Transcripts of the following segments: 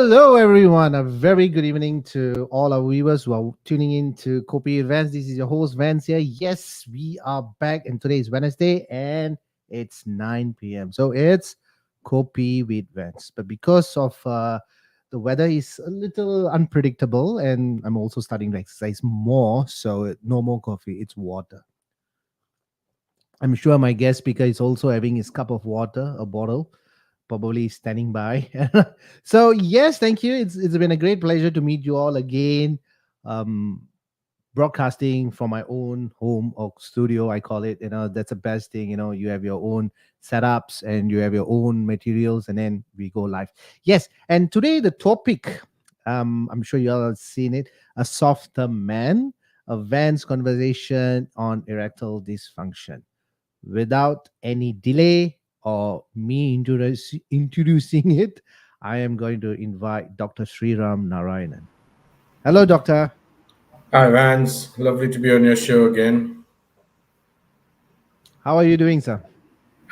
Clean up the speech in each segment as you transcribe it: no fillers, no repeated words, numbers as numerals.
Hello, everyone. A very good evening to all our viewers who are tuning in to Kopi With Vans. This is your host, Vans here. Yes, we are back, and today is Wednesday, and it's 9 p.m. So it's Kopi with Vans. But because of the weather is a little unpredictable, and I'm also starting to exercise more, so no more coffee, it's water. I'm sure my guest speaker is also having his cup of water, a bottle, probably standing by. So yes, thank you. It's been a great pleasure to meet you all again. Um, Broadcasting from my own home or studio, I call it. That's the best thing. You have your own setups and you have your own materials, and then we go live. Yes, and today the topic. I'm sure you all have seen it. A softer man, a Vans conversation on erectile dysfunction. Without any delay or me introducing it, I am going to invite Dr. Sriram Narayanan. Hello, doctor. Hi, Vance. Lovely to be on your show again. How are you doing, sir?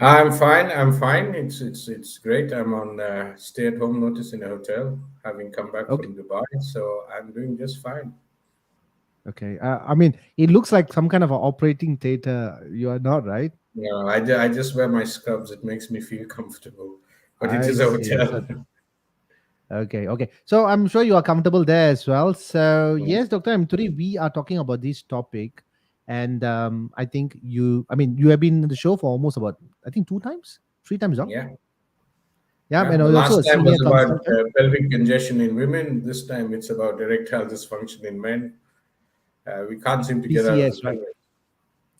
I'm fine. I'm fine. It's great. I'm on stay-at-home notice in a hotel, having come back Okay. from Dubai, so I'm doing just fine. Okay. I mean, it looks like some kind of a operating theater. You are not, right? I just wear my scrubs. It makes me feel comfortable, but it I is a see. hotel. Okay, okay. So I'm sure you are comfortable there as well. So yes, Doctor, today we are talking about this topic, and I think you have been in the show for almost about, I think, 2 times, 3 times, Doc. Yeah, Yeah, yeah. and The I'm also last a time senior was about consultant. pelvic congestion in women. This time it's about erectile dysfunction in men. We can't seem to get out of the PCS, right? pelvis.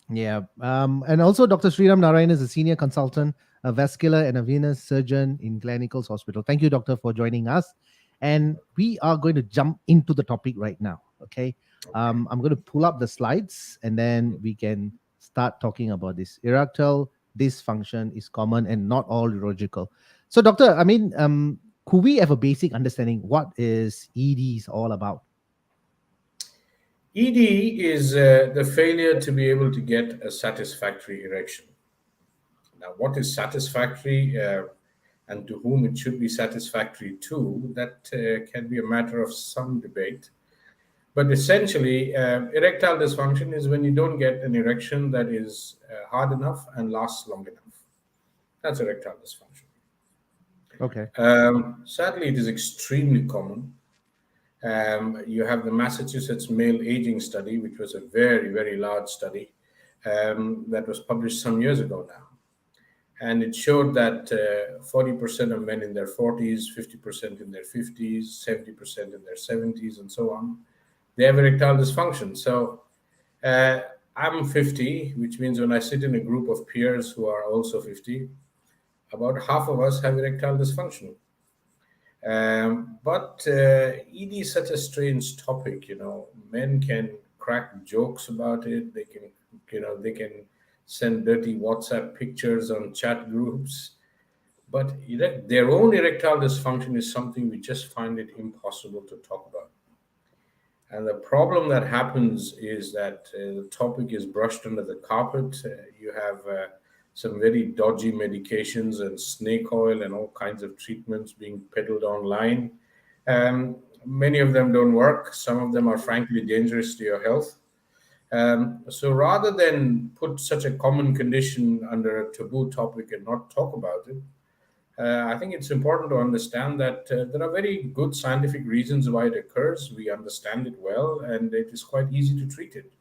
Yeah. And also Dr. Sriram Narayanan is a senior consultant, a vascular and a venous surgeon in Gleneagles Hospital. Thank you, doctor, for joining us. And we are going to jump into the topic right now. Okay. I'm going to pull up the slides and then we can start talking about this. Erectile dysfunction is common and not all urological. So, doctor, could we have a basic understanding what is ED is all about? ED is the failure to be able to get a satisfactory erection. Now, what is satisfactory and to whom it should be satisfactory to, that can be a matter of some debate. But essentially, erectile dysfunction is when you don't get an erection that is hard enough and lasts long enough. That's erectile dysfunction. Okay. Sadly, it is extremely common. You have the Massachusetts Male Aging Study, which was a very, very large study that was published some years ago now. And it showed that 40% of men in their 40s, 50% in their 50s, 70% in their 70s, and so on, they have erectile dysfunction. So uh, I'm 50, which means when I sit in a group of peers who are also 50, about half of us have erectile dysfunction. But ED is such a strange topic. Men can crack jokes about it. They can send dirty WhatsApp pictures on chat groups. But their own erectile dysfunction is something we just find it impossible to talk about. And the problem that happens is that the topic is brushed under the carpet. You have some very dodgy medications and snake oil and all kinds of treatments being peddled online. Many of them don't work. Some of them are frankly dangerous to your health. So rather than put such a common condition under a taboo topic and not talk about it, I think it's important to understand that there are very good scientific reasons why it occurs. We understand it well, and it is quite easy to treat it.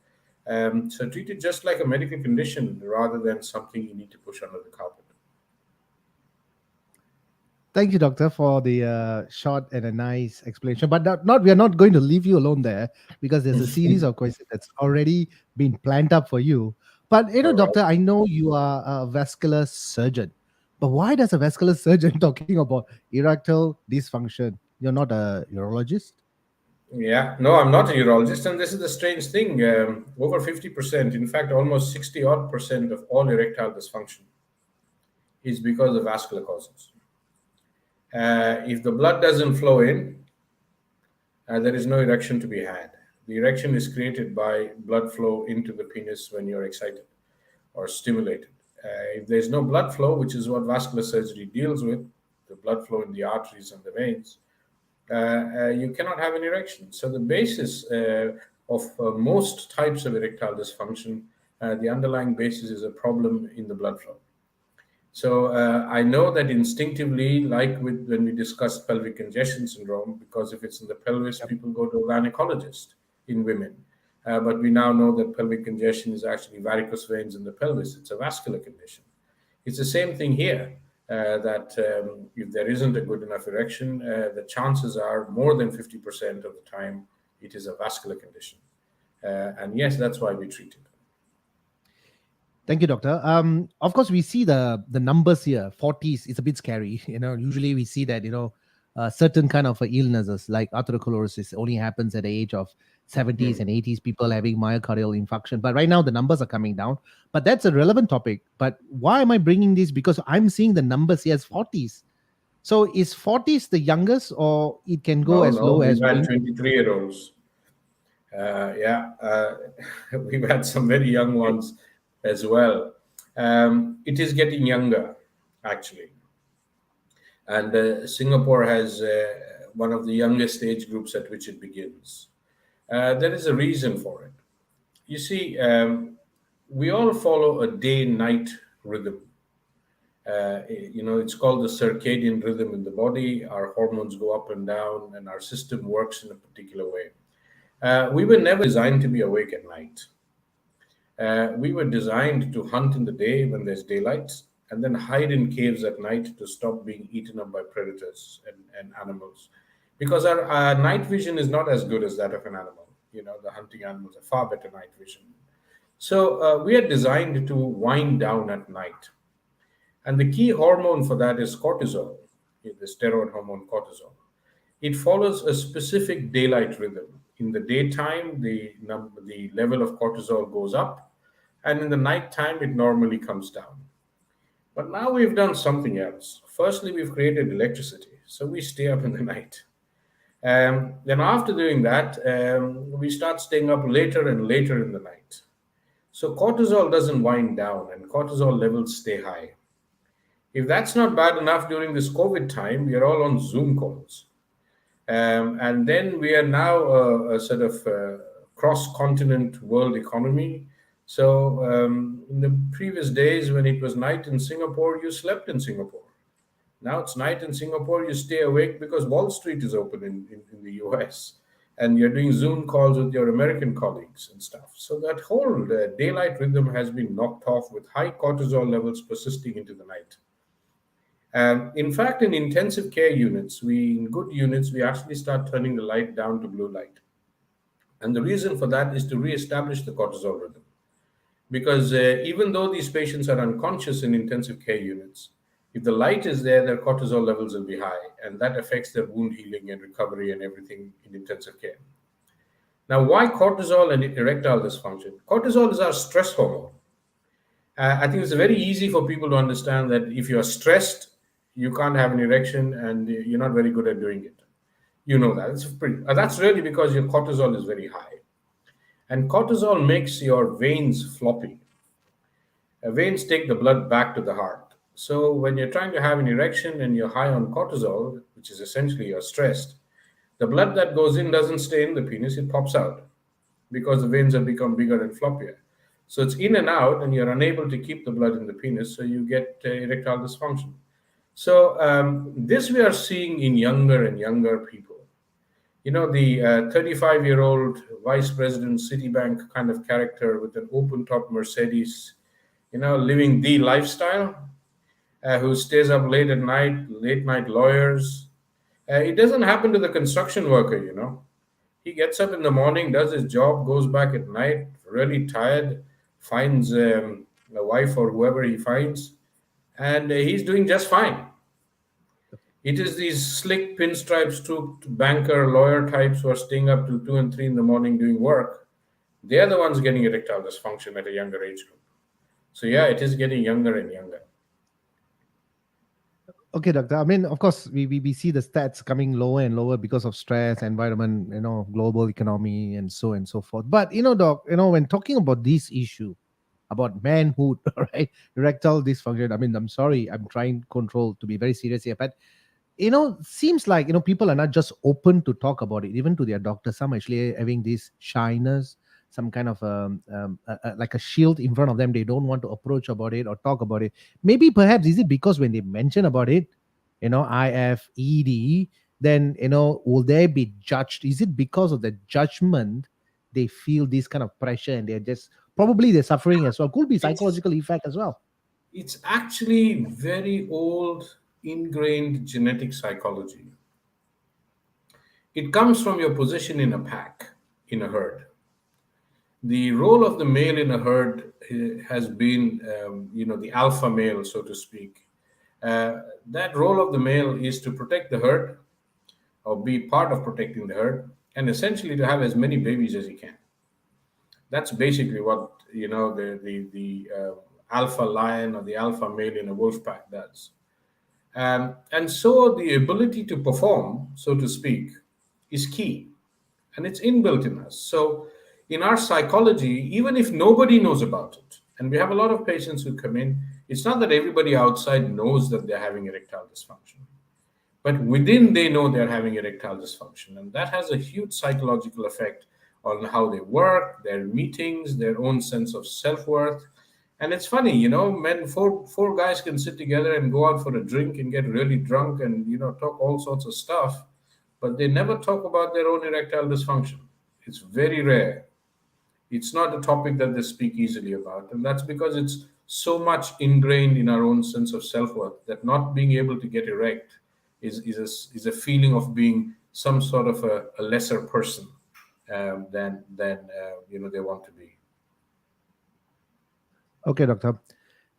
So treat it just like a medical condition rather than something you need to push under the carpet. Thank you, doctor, for the short and a nice explanation. But we are not going to leave you alone there because there's a series of questions that's already been planned up for you. But All right. doctor, I know you are a vascular surgeon, but why does a vascular surgeon talking about erectile dysfunction? You're not a urologist. Yeah, no, I'm not a urologist, and this is the strange thing. Over 50%, in fact, almost 60 odd percent of all erectile dysfunction is because of vascular causes. If the blood doesn't flow in, there is no erection to be had. The erection is created by blood flow into the penis when you're excited or stimulated. If there's no blood flow, which is what vascular surgery deals with, the blood flow in the arteries and the veins, you cannot have an erection. So the basis of most types of erectile dysfunction, the underlying basis is a problem in the blood flow. So I know that instinctively, like with when we discussed pelvic congestion syndrome, because if it's in the pelvis, Yep. people go to a gynecologist in women. But we now know that pelvic congestion is actually varicose veins in the pelvis. It's a vascular condition. It's the same thing here. That if there isn't a good enough erection, the chances are more than 50% of the time it is a vascular condition. And yes, that's why we treat it. Thank you, doctor. Of course, we see the numbers here. 40s is a bit scary. Usually we see that certain kind of illnesses like atherosclerosis only happens at the age of 70s Hmm. and 80s. People having myocardial infarction, but right now the numbers are coming down. But that's a relevant topic. But why am I bringing this? Because I'm seeing the numbers here as 40s. So is 40s the youngest, or it can go No, as no, low we've as had 20? 23-year-olds. Yeah, we've had some very young ones as well. It is getting younger, actually. And Singapore has one of the youngest age groups at which it begins. There is a reason for it. You see, we all follow a day night rhythm. It's called the circadian rhythm in the body. Our hormones go up and down, and our system works in a particular way. We were never designed to be awake at night. We were designed to hunt in the day when there's daylight and then hide in caves at night to stop being eaten up by predators and animals. Because our night vision is not as good as that of an animal. The hunting animals have far better night vision. So we are designed to wind down at night. And the key hormone for that is cortisol, the steroid hormone cortisol. It follows a specific daylight rhythm. In the daytime, the level of cortisol goes up, and in the nighttime, it normally comes down. But now we've done something else. Firstly, we've created electricity, so we stay up in the night. Then, after doing that, we start staying up later and later in the night. So, cortisol doesn't wind down, and cortisol levels stay high. If that's not bad enough during this COVID time, we are all on Zoom calls. And then we are now a sort of cross-continent world economy. So in the previous days, when it was night in Singapore, you slept in Singapore. Now it's night in Singapore, you stay awake because Wall Street is open in the US. And you're doing Zoom calls with your American colleagues and stuff. So that whole daylight rhythm has been knocked off with high cortisol levels persisting into the night. In fact, in intensive care units, in good units, we actually start turning the light down to blue light. And the reason for that is to reestablish the cortisol rhythm. Because even though these patients are unconscious in intensive care units, if the light is there, their cortisol levels will be high, and that affects their wound healing and recovery and everything in intensive care. Now, why cortisol and erectile dysfunction? Cortisol is our stress hormone. I think it's very easy for people to understand that if you're stressed, you can't have an erection and you're not very good at doing it. You know that. That's really because your cortisol is very high. And cortisol makes your veins floppy. Veins take the blood back to the heart. So when you're trying to have an erection and you're high on cortisol, which is essentially you're stressed, the blood that goes in doesn't stay in the penis, it pops out because the veins have become bigger and floppier. So it's in and out, and you're unable to keep the blood in the penis, so you get erectile dysfunction. So this we are seeing in younger and younger people. The 35-year-old vice president Citibank kind of character with an open-top Mercedes, living the lifestyle, who stays up late at night, late-night lawyers. It doesn't happen to the construction worker. He gets up in the morning, does his job, goes back at night, really tired, finds a wife or whoever he finds, and he's doing just fine. It is these slick pinstripe stooped banker lawyer types who are staying up till 2 and 3 in the morning doing work. They're the ones getting erectile dysfunction at a younger age group. So yeah, it is getting younger and younger. Okay, doctor. I mean, of course, we see the stats coming lower and lower because of stress, environment, global economy, and so and so forth. But doc, when talking about this issue about manhood, right, erectile dysfunction. I mean, I'm sorry, I'm trying control to be very serious here, but seems like people are not just open to talk about it, even to their doctor. Some actually having this shyness, some kind of like a shield in front of them. They don't want to approach about it or talk about it. Maybe perhaps is it because when they mention about it, IFED, then will they be judged? Is it because of the judgment they feel this kind of pressure, and they're just probably they're suffering as well? Could be It's psychological effect as well. it's actually very old, ingrained genetic psychology. It comes from your position in a pack, in a herd. The role of the male in a herd has been, the alpha male, so to speak. That role of the male is to protect the herd or be part of protecting the herd and essentially to have as many babies as he can. That's basically what the alpha lion or the alpha male in a wolf pack does. And so the ability to perform, so to speak, is key, and it's inbuilt in us. So in our psychology, even if nobody knows about it, and we have a lot of patients who come in, it's not that everybody outside knows that they're having erectile dysfunction, but within they know they're having erectile dysfunction, and that has a huge psychological effect on how they work, their meetings, their own sense of self-worth. And it's funny, men, four guys can sit together and go out for a drink and get really drunk and talk all sorts of stuff, but they never talk about their own erectile dysfunction. It's very rare. It's not a topic that they speak easily about, and that's because it's so much ingrained in our own sense of self-worth that not being able to get erect is a feeling of being some sort of a lesser person than they want to be. Okay, doctor.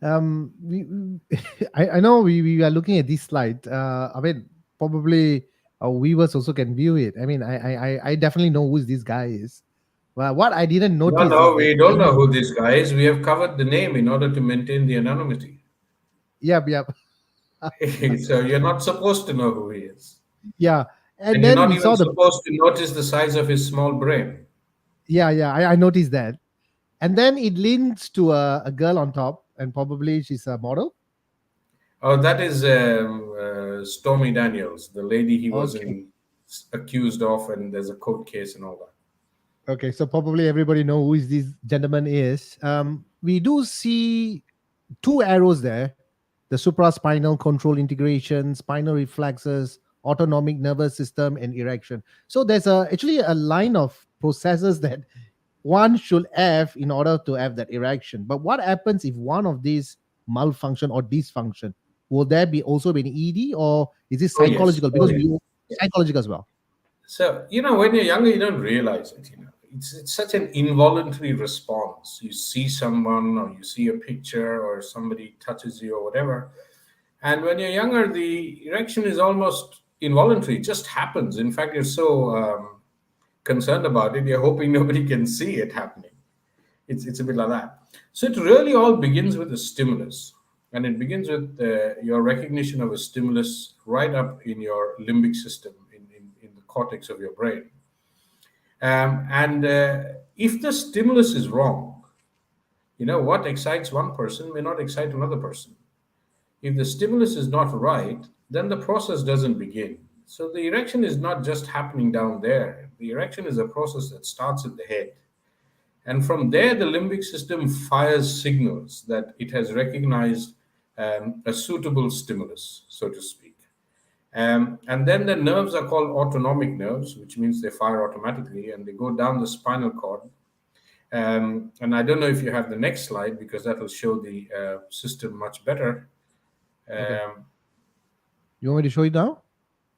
I know we are looking at this slide. I mean, probably our viewers also can view it. I mean, I definitely know who this guy is. Well, what I didn't No, notice is no, that we don't know who this guy is. We have covered the name in order to maintain the anonymity. yep, yep, So you're not supposed to know who he is. yeah. And And you're then not we even saw the supposed to notice the size of his small brain. yeah. I noticed that. And then it links to a girl on top, and probably she's a model. Oh, that is Stormy Daniels, the lady he was Okay. accused of, and there's a court case and all that. Okay, so probably everybody know who is this gentleman is. We do see two arrows there: the supraspinal control integration, spinal reflexes, autonomic nervous system, and erection. So there's actually a line of processes that one should have in order to have that erection. But what happens if one of these malfunction or dysfunction? Will there be also be an ED, or is it Oh yes, psychological? oh Because yes. we psychological as well. So when you're younger, you don't realize it. It's such an involuntary response. You see someone, or you see a picture, or somebody touches you, or whatever. And when you're younger, the erection is almost involuntary. It just happens. In fact, you're so concerned about it, you're hoping nobody can see it happening. It's a bit like that. So it really all begins with a stimulus, and it begins with your recognition of a stimulus right up in your limbic system, in the cortex of your brain. And if the stimulus is wrong, what excites one person may not excite another person. If the stimulus is not right, then the process doesn't begin. So the erection is not just happening down there. The erection is a process that starts at the head. And from there, the limbic system fires signals that it has recognized a suitable stimulus, so to speak. And then the nerves are called autonomic nerves, which means they fire automatically and they go down the spinal cord. And I don't know if you have the next slide because that will show the system much better. Okay. Um, You want me to show you now?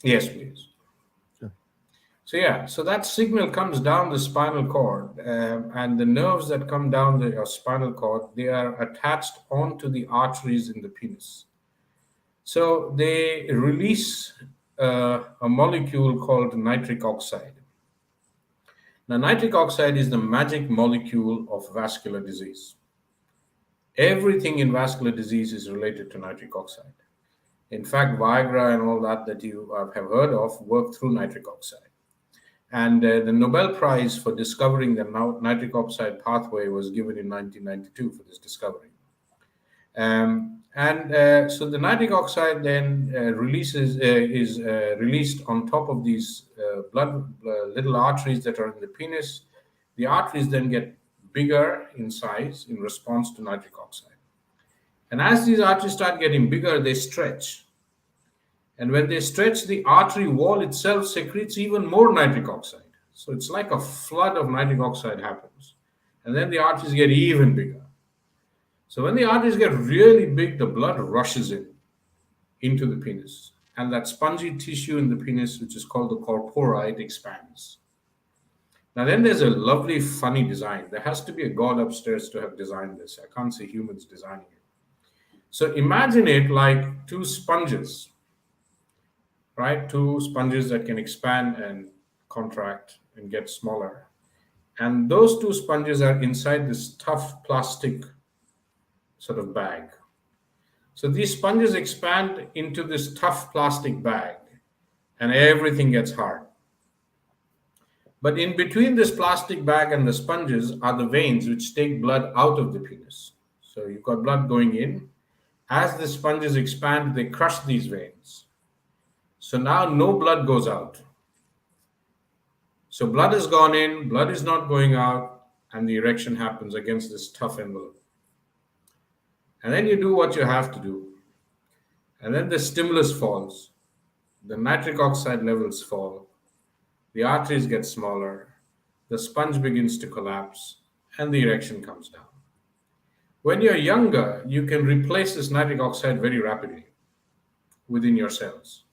yes, please. Sure. So yeah, so that signal comes down the spinal cord, and the nerves that come down the spinal cord, they are attached onto the arteries in the penis. So they release a molecule called nitric oxide. Now, nitric oxide is the magic molecule of vascular disease. Everything in vascular disease is related to nitric oxide. In fact, Viagra and all that you have heard of work through nitric oxide. And the Nobel Prize for discovering the nitric oxide pathway was given in 1992 for this discovery. And so the nitric oxide then is released on top of these little arteries that are in the penis. The arteries then get bigger in size in response to nitric oxide. And as these arteries start getting bigger, they stretch. And when they stretch, the artery wall itself secretes even more nitric oxide. So it's like a flood of nitric oxide happens. And then the arteries get even bigger. So when the arteries get really big, the blood rushes in into the penis. And that spongy tissue in the penis, which is called the corpora, it expands. Now, then there's a lovely, funny design. There has to be a god upstairs to have designed this. I can't see humans designing it. So imagine it like two sponges, right? Two sponges that can expand and contract and get smaller. And those two sponges are inside this tough plastic sort of bag. So these sponges expand into this tough plastic bag and everything gets hard. But in between this plastic bag and the sponges are the veins which take blood out of the penis. So you've got blood going in. As the sponges expand, they crush these veins. So now no blood goes out. So blood has gone in, blood is not going out, and the erection happens against this tough envelope. And then you do what you have to do. And then the stimulus falls. The nitric oxide levels fall. The arteries get smaller. The sponge begins to collapse, and the erection comes down. When you're younger, you can replace this nitric oxide very rapidly within your cells.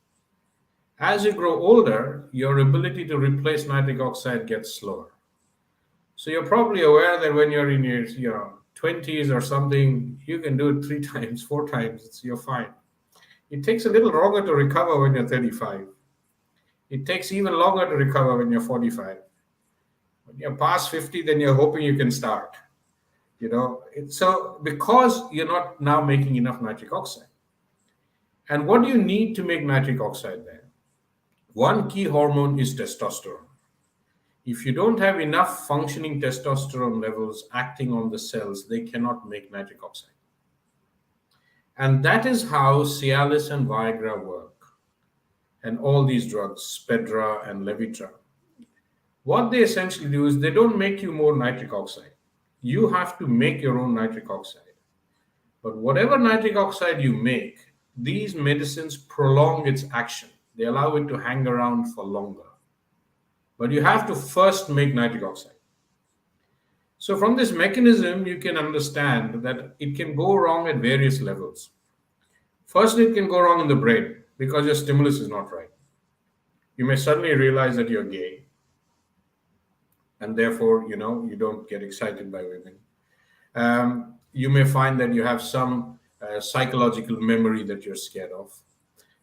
As you grow older, your ability to replace nitric oxide gets slower. So you're probably aware that when you're in your 20s or something, you can do it 3 times, 4 times, you're fine. It takes a little longer to recover when you're 35. It takes even longer to recover when you're 45. When you're past 50, then you're hoping you can start. So because you're not now making enough nitric oxide. And what do you need to make nitric oxide then? One key hormone is testosterone. If you don't have enough functioning testosterone levels acting on the cells, they cannot make nitric oxide. And that is how Cialis and Viagra work. And all these drugs, Spedra and Levitra. What they essentially do is they don't make you more nitric oxide. You have to make your own nitric oxide. But whatever nitric oxide you make, these medicines prolong its action. They allow it to hang around for longer. But you have to first make nitric oxide. So from this mechanism, you can understand that it can go wrong at various levels. First, it can go wrong in the brain because your stimulus is not right. You may suddenly realize that you're gay. And therefore, you don't get excited by women. You may find that you have some psychological memory that you're scared of,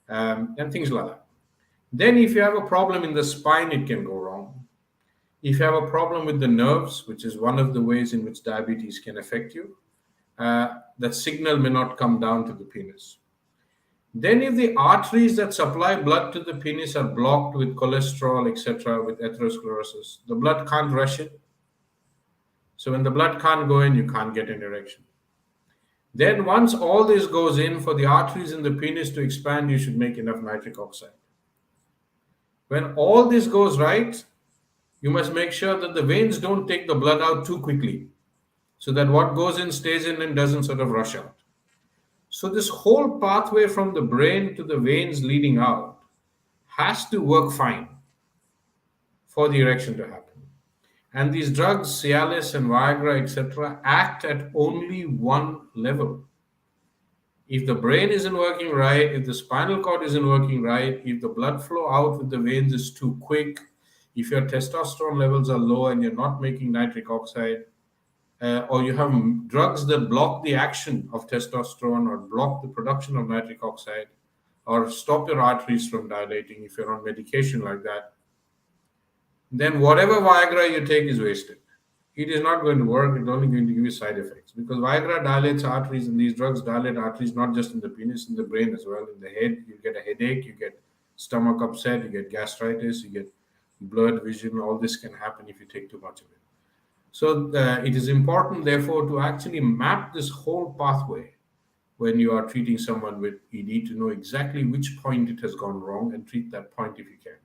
and things like that. Then if you have a problem in the spine, it can go wrong. If you have a problem with the nerves, which is one of the ways in which diabetes can affect you, that signal may not come down to the penis. Then if the arteries that supply blood to the penis are blocked with cholesterol, etc., with atherosclerosis, the blood can't rush it. So when the blood can't go in, you can't get an erection. Then once all this goes in, for the arteries in the penis to expand, you should make enough nitric oxide. When all this goes right, you must make sure that the veins don't take the blood out too quickly, so that what goes in stays in and doesn't sort of rush out. So this whole pathway from the brain to the veins leading out has to work fine for the erection to happen. And these drugs, Cialis and Viagra, etc., act at only one level. If the brain isn't working right, if the spinal cord isn't working right, if the blood flow out with the veins is too quick, if your testosterone levels are low and you're not making nitric oxide, or you have drugs that block the action of testosterone or block the production of nitric oxide, or stop your arteries from dilating if you're on medication like that, then whatever Viagra you take is wasted. It is not going to work. It's only going to give you side effects, because Viagra dilates arteries, and these drugs dilate arteries not just in the penis, in the brain as well. In the head, you get a headache, you get stomach upset, you get gastritis, you get blurred vision. All this can happen if you take too much of it. So it is important, therefore, to actually map this whole pathway when you are treating someone with ED to know exactly which point it has gone wrong and treat that point if you can.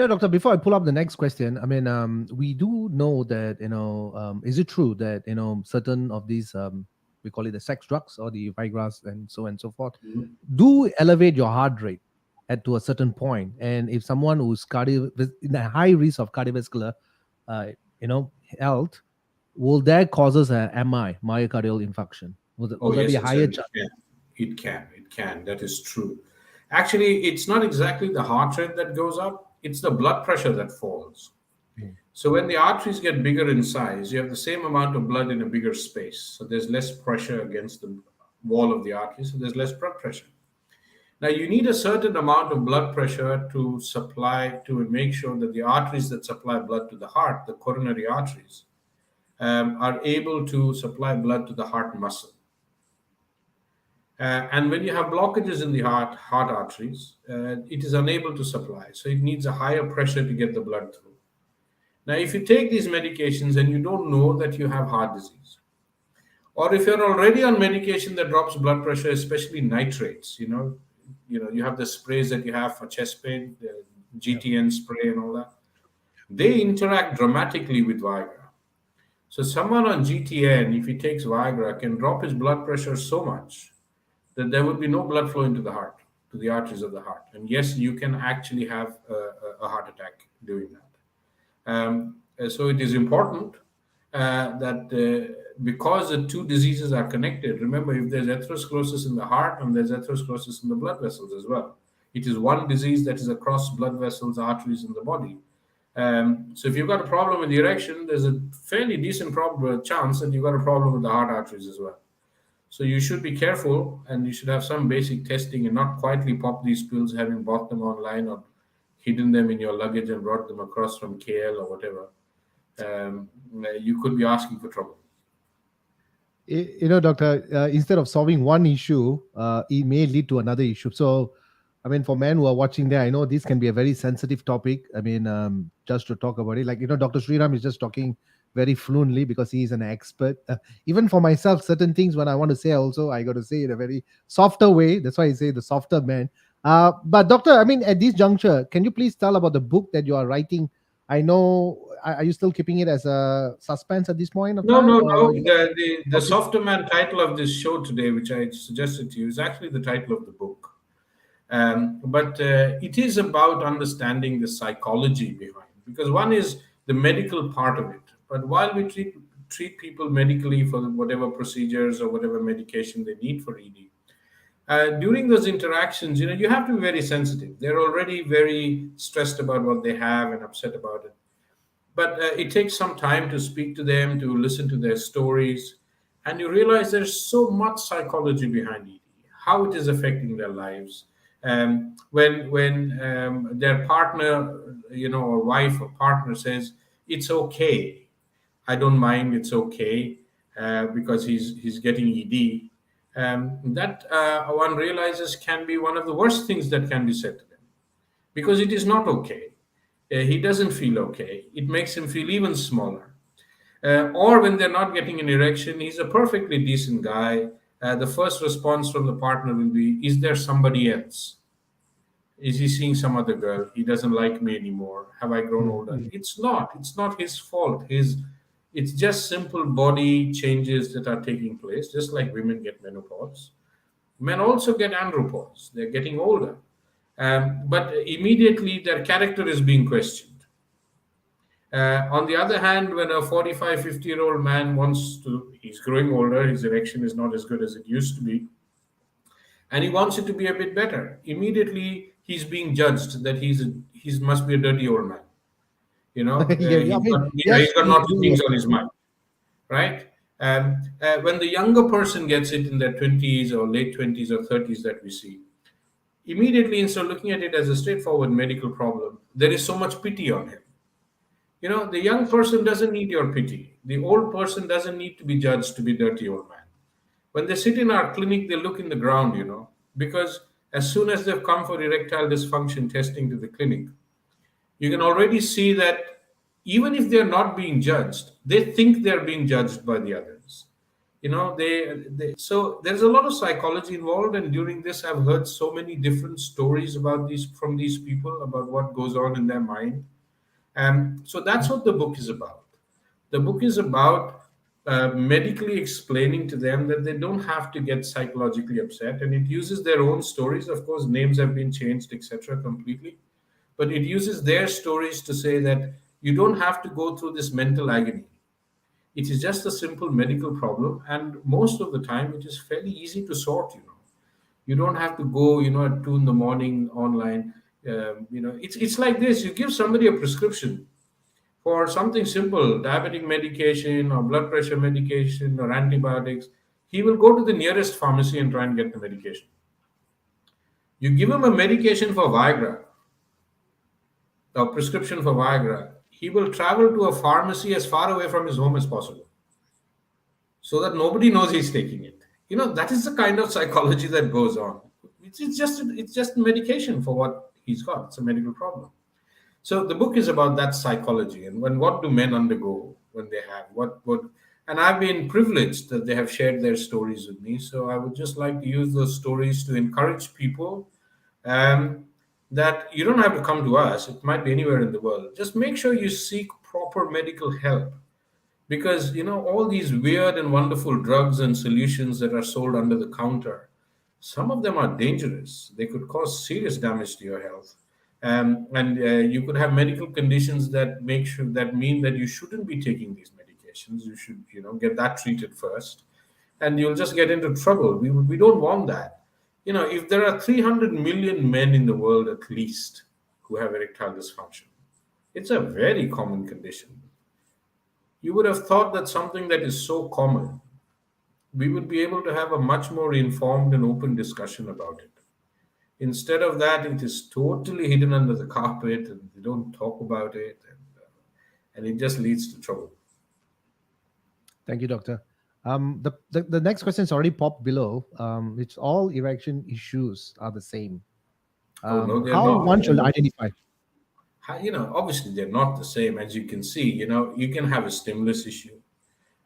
Doctor, before I pull up the next question, I mean, we do know that, is it true that, certain of these, we call it the sex drugs or the Vigras and so forth, Mhm. do elevate your heart rate at to a certain point. And if someone who's in a high risk of cardiovascular, uh, health, will that causes a MI, myocardial infarction? Will Oh, there be yes, a it higher certainly chance? can. It can. It can. That is true. Actually, it's not exactly the heart rate that goes up, it's the blood pressure that falls. Mm. So when the arteries get bigger in size, you have the same amount of blood in a bigger space. So there's less pressure against the wall of the artery, so there's less blood pressure. Now you need a certain amount of blood pressure to make sure that the arteries that supply blood to the heart, the coronary arteries, are able to supply blood to the heart muscle. And when you have blockages in the heart arteries, it is unable to supply. So it needs a higher pressure to get the blood through. Now, if you take these medications and you don't know that you have heart disease, or if you're already on medication that drops blood pressure, especially nitrates, you have the sprays that you have for chest pain, the Yeah. GTN spray and all that, they interact dramatically with Viagra. So someone on GTN, if he takes Viagra, can drop his blood pressure so much that there would be no blood flow into the heart, to the arteries of the heart. And yes, you can actually have a heart attack doing that. So it is important that because the two diseases are connected, remember, if there's atherosclerosis in the heart and there's atherosclerosis in the blood vessels as well, it is one disease that is across blood vessels, arteries in the body. So if you've got a problem with the erection, there's a fairly decent chance that you've got a problem with the heart arteries as well. So you should be careful and you should have some basic testing and not quietly pop these pills having bought them online or hidden them in your luggage and brought them across from KL or whatever. You could be asking for trouble. Doctor, instead of solving one issue, it may lead to another issue. So, I mean, for men who are watching there, I know this can be a very sensitive topic. I mean, just to talk about it, like, Dr. Sriram is just talking very fluently because he is an expert. Even for myself, certain things when I want to say, also, I got to say it in a very softer way. That's why I say the softer man. But, Doctor, I mean, at this juncture, can you please tell about the book that you are writing? I know, are you still keeping it as a suspense at this point of No, time? no, Or, no. The okay. softer man title of this show today, which I suggested to you, is actually the title of the book. But it is about understanding the psychology behind, because one is the medical part of it. But while we treat people medically for whatever procedures or whatever medication they need for ED, during those interactions, you have to be very sensitive. They're already very stressed about what they have and upset about it. But it takes some time to speak to them, to listen to their stories, and you realize there's so much psychology behind ED, how it is affecting their lives. When their partner, or wife or partner says it's okay, I don't mind, it's okay, because he's getting ED. That one realizes can be one of the worst things that can be said to them, because it is not okay. He doesn't feel okay. It makes him feel even smaller. Or when they're not getting an erection, he's a perfectly decent guy. The first response from the partner will be, is there somebody else? Is he seeing some other girl? He doesn't like me anymore. Have I grown older? Mm. It's not. It's not his fault. It's just simple body changes that are taking place, just like women get menopause. Men also get andropause. They're getting older. But immediately their character is being questioned. On the other hand, when a 45, 50-year-old man he's growing older, his erection is not as good as it used to be, and he wants it to be a bit better, immediately he's being judged that he must be a dirty old man. Yeah, yeah, I mean, He's yes, got naughty we things on his mind, right? When the younger person gets it in their 20s or late 20s or 30s that we see, immediately, instead of looking at it as a straightforward medical problem, there is so much pity on him. The young person doesn't need your pity. The old person doesn't need to be judged to be dirty old man. When they sit in our clinic, they look in the ground, because as soon as they've come for erectile dysfunction testing to the clinic, you can already see that even if they're not being judged, they think they're being judged by the others. So there's a lot of psychology involved, and during this I've heard so many different stories about these from these people about what goes on in their mind. So that's what the book is about. The book is about medically explaining to them that they don't have to get psychologically upset, and it uses their own stories. Of course, names have been changed, etc., completely, but it uses their stories to say that you don't have to go through this mental agony. It is just a simple medical problem, and most of the time, it is fairly easy to sort. You don't have to go, at 2 in the morning online. It's like this: you give somebody a prescription for something simple, diabetic medication or blood pressure medication or antibiotics. He will go to the nearest pharmacy and try and get the medication. You give him a medication for Viagra, a prescription for Viagra, he will travel to a pharmacy as far away from his home as possible so that nobody knows he's taking it. That is the kind of psychology that goes on. It's just medication for what he's got. It's a medical problem. So the book is about that psychology, and what do men undergo when they have what. And I've been privileged that they have shared their stories with me. So I would just like to use those stories to encourage people, um, that you don't have to come to us. It might be anywhere in the world. Just make sure you seek proper medical help, because all these weird and wonderful drugs and solutions that are sold under the counter, some of them are dangerous. They could cause serious damage to your health, and you could have medical conditions that mean that you shouldn't be taking these medications. You should get that treated first, and you'll just get into trouble. We don't want that. If there are 300 million men in the world at least who have erectile dysfunction, it's a very common condition. You would have thought that something that is so common, we would be able to have a much more informed and open discussion about it. Instead of that, it is totally hidden under the carpet, and they don't talk about it, and it just leads to trouble. Thank you, doctor. The next question is already popped below. Which all erection issues are the same. Oh no, they're How not. one should identify? Obviously they're not the same. As you can see, you can have a stimulus issue,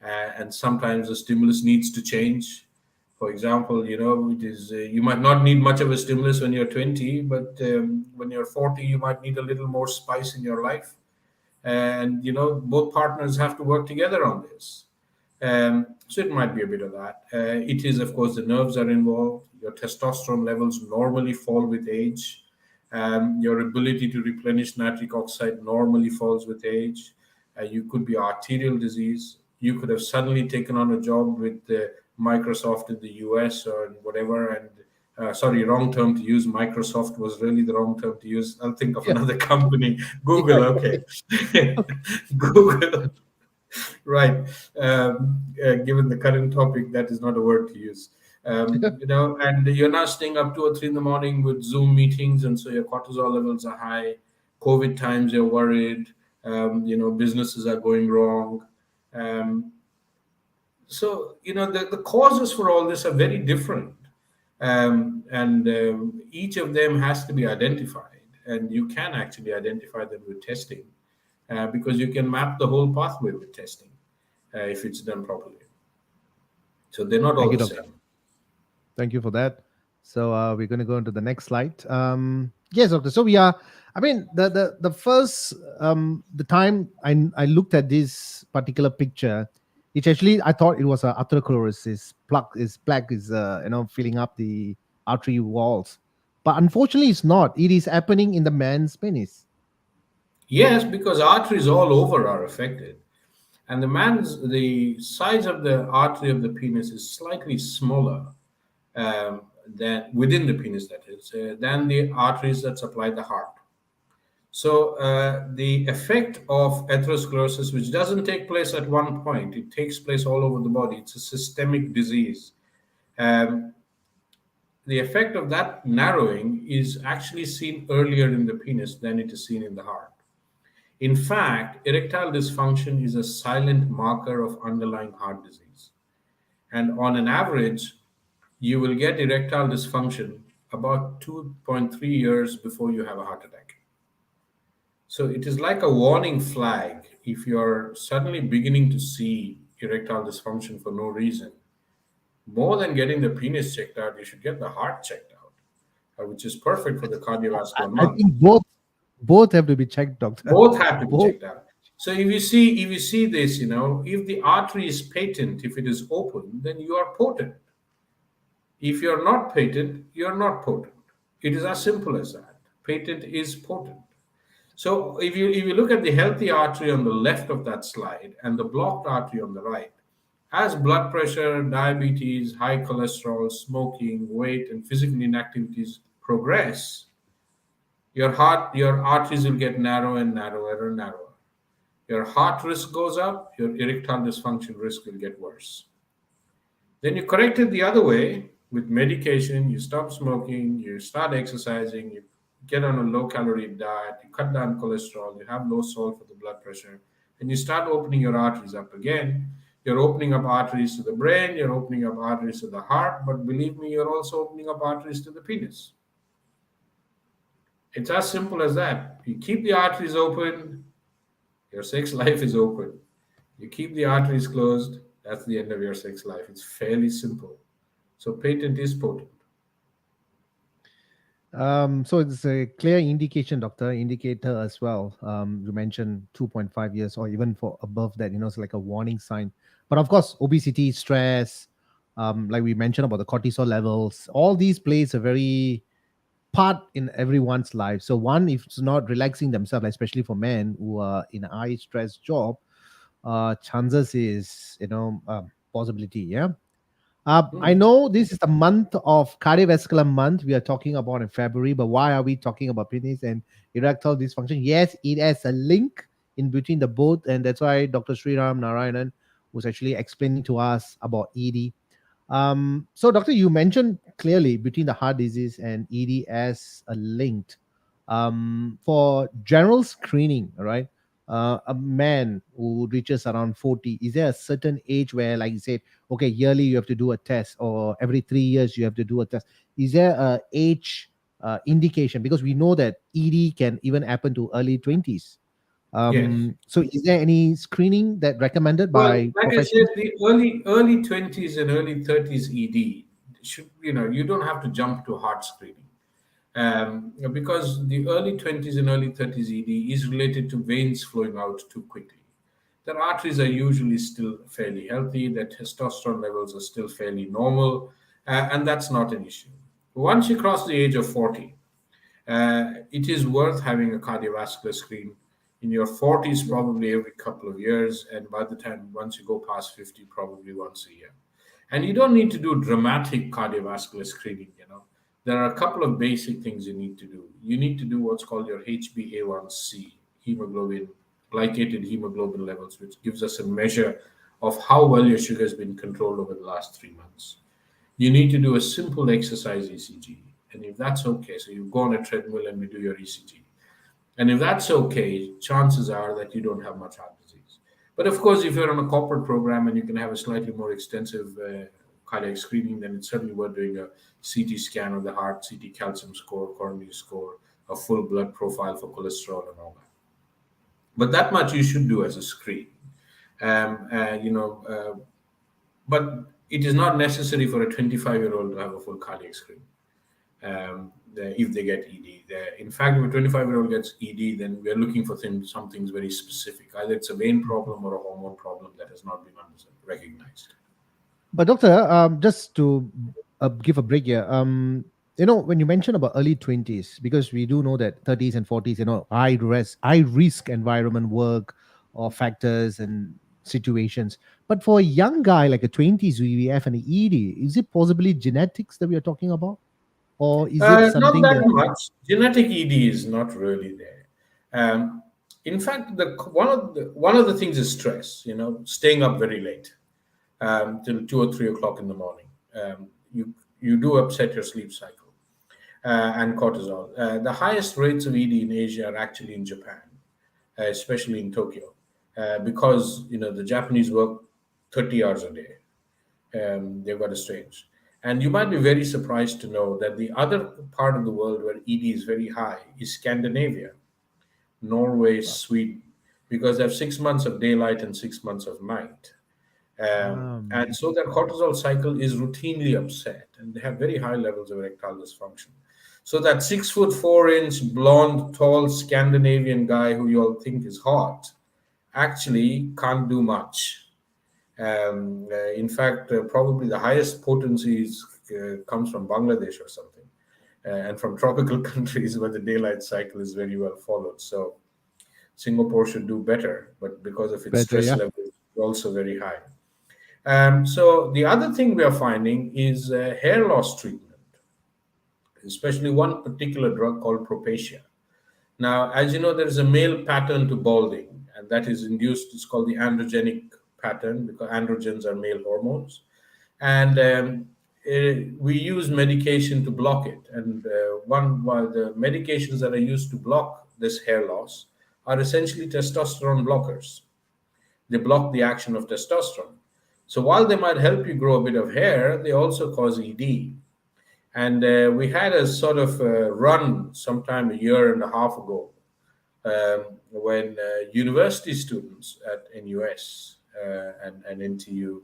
and sometimes the stimulus needs to change. For example, it is you might not need much of a stimulus when you're 20, but when you're 40, you might need a little more spice in your life. And both partners have to work together on this. So it might be a bit of that. It is, of course, the nerves are involved. Your testosterone levels normally fall with age. Your ability to replenish nitric oxide normally falls with age. You could be arterial disease. You could have suddenly taken on a job with Microsoft in the US or whatever, and sorry, wrong term to use. Microsoft was really the wrong term to use. I'll think of Yeah, another company. yeah, Google, okay. Google, right. Given the current topic, that is not a word to use. And you're now staying up 2 or 3 in the morning with Zoom meetings, and so your cortisol levels are high. COVID times, you're worried. Businesses are going wrong. Um, the causes for all this are very different, and each of them has to be identified, and you can actually identify them with testing, because you can map the whole pathway with testing, if it's done properly. So they're not thank all you, the doctor. same. Thank you for that. So we're going to go into the next slide. Yes, doctor. So we are. I mean, the first the time I looked at this particular picture, it actually I thought it was a atherosclerosis. Plaque is filling up the artery walls, but unfortunately, it's not. It is happening in the man's penis. Yes, because arteries all over are affected, and the size of the artery of the penis is slightly smaller, than within the penis, that is, than the arteries that supply the heart. So the effect of atherosclerosis, which doesn't take place at one point, it takes place all over the body. It's a systemic disease. Um, the effect of that narrowing is actually seen earlier in the penis than it is seen in the heart. In fact, erectile dysfunction is a silent marker of underlying heart disease. And on an average, you will get erectile dysfunction about 2.3 years before you have a heart attack. So it is like a warning flag if you're suddenly beginning to see erectile dysfunction for no reason. More than getting the penis checked out, you should get the heart checked out, which is perfect for the cardiovascular I month. think both have to be checked, doctor. Both have to be Both. checked out. So if you see this, if the artery is patent, if it is open, then you are potent. If you're not patent, you're not potent. It is as simple as that. Patent is potent. So if you look at the healthy artery on the left of that slide and the blocked artery on the right, as blood pressure, diabetes, high cholesterol, smoking, weight, and physical inactivities progress, your arteries will get narrow and narrower and narrower. Your heart risk goes up, your erectile dysfunction risk will get worse. Then you correct it the other way with medication. You stop smoking, you start exercising, you get on a low calorie diet, you cut down cholesterol, you have low salt for the blood pressure, and you start opening your arteries up again. You're opening up arteries to the brain, you're opening up arteries to the heart, but believe me, you're also opening up arteries to the penis. It's as simple as that. You keep the arteries open, your sex life is open. You keep the arteries closed, that's the end of your sex life. It's fairly simple. So patent is potent. So it's a clear indication, doctor, indicator as well. You mentioned 2.5 years or even for above that, it's like a warning sign. But of course, obesity, stress, like we mentioned about the cortisol levels, all these plays a very part in everyone's life. So one, if it's not relaxing themselves, especially for men who are in a high stress job, chances is, possibility, yeah. I Hmm. know this is the month of cardiovascular month we are talking about in February, but why are we talking about penis and erectile dysfunction? Yes, it has a link in between the both, and that's why Dr. Sriram Narayanan was actually explaining to us about ED. So, doctor, you mentioned clearly between the heart disease and ED as a linked. For general screening, all right, a man who reaches around 40, is there a certain age where, like you said, okay, yearly you have to do a test, or every 3 years you have to do a test? Is there a age indication? Because we know that ED can even happen to early 20s. Yes. So, is there any screening that recommended Well, by like I said, professionals? the early 20s and early 30s ED should, you don't have to jump to heart screening. Because the early 20s and early 30s ED is related to veins flowing out too quickly. Their arteries are usually still fairly healthy, their testosterone levels are still fairly normal, and that's not an issue. Once you cross the age of 40, it is worth having a cardiovascular screen in your 40s, probably every couple of years, and by the time once you go past 50, probably once a year. And you don't need to do dramatic cardiovascular screening. There are a couple of basic things you need to do. You need to do what's called your HbA1c, hemoglobin, glycated hemoglobin levels, which gives us a measure of how well your sugar has been controlled over the last 3 months. You need to do a simple exercise ECG. And if that's okay, so you go on a treadmill and we do your ECG. And if that's okay, chances are that you don't have much heart disease. But of course, if you're on a corporate program and you can have a slightly more extensive cardiac screening, then it's certainly worth doing a CT scan of the heart, CT calcium score, coronary score, a full blood profile for cholesterol and all that. But that much you should do as a screen. Um, uh, you know, uh, but it is not necessary for a 25-year-old to have a full cardiac screen if they get ED. In fact, if a 25-year-old gets ED, then we are looking for some things very specific. Either it's a vein problem or a hormone problem that has not been recognized. But doctor, just to give a break here, when you mention about early 20s, because we do know that 30s and 40s, high risk environment, work, or factors and situations. But for a young guy like a 20s, we have an ED. Is it possibly genetics that we are talking about, or is it Not something that that? much. Genetic ED is not really there. Um, in fact, one of the things is stress. Staying up very late till 2 or 3 o'clock in the morning. You do upset your sleep cycle and cortisol. The highest rates of ED in Asia are actually in Japan, especially in Tokyo, because the Japanese work 30 hours a day. They've got a strange. And you might be very surprised to know that the other part of the world where ED is very high is Scandinavia, Norway, Sweden, because they have 6 months of daylight and 6 months of night. And so their cortisol cycle is routinely upset, and they have very high levels of erectile dysfunction. So that 6'4" blonde, tall Scandinavian guy who you all think is hot actually can't do much. In fact, probably the highest potencies comes from Bangladesh or something, and from tropical countries where the daylight cycle is very well followed. So Singapore should do better, but because of its Better, stress yeah. level, it's also very high. So the other thing we are finding is hair loss treatment, especially one particular drug called propecia. Now, as you know, there is a male pattern to balding, and that is induced. It's called the androgenic pattern because androgens are male hormones, and we use medication to block it. And one the medications that are used to block this hair loss are essentially testosterone blockers. They block the action of testosterone. So while they might help you grow a bit of hair, they also cause ED. And we had a sort of run sometime a year and a half ago when university students at NUS and NTU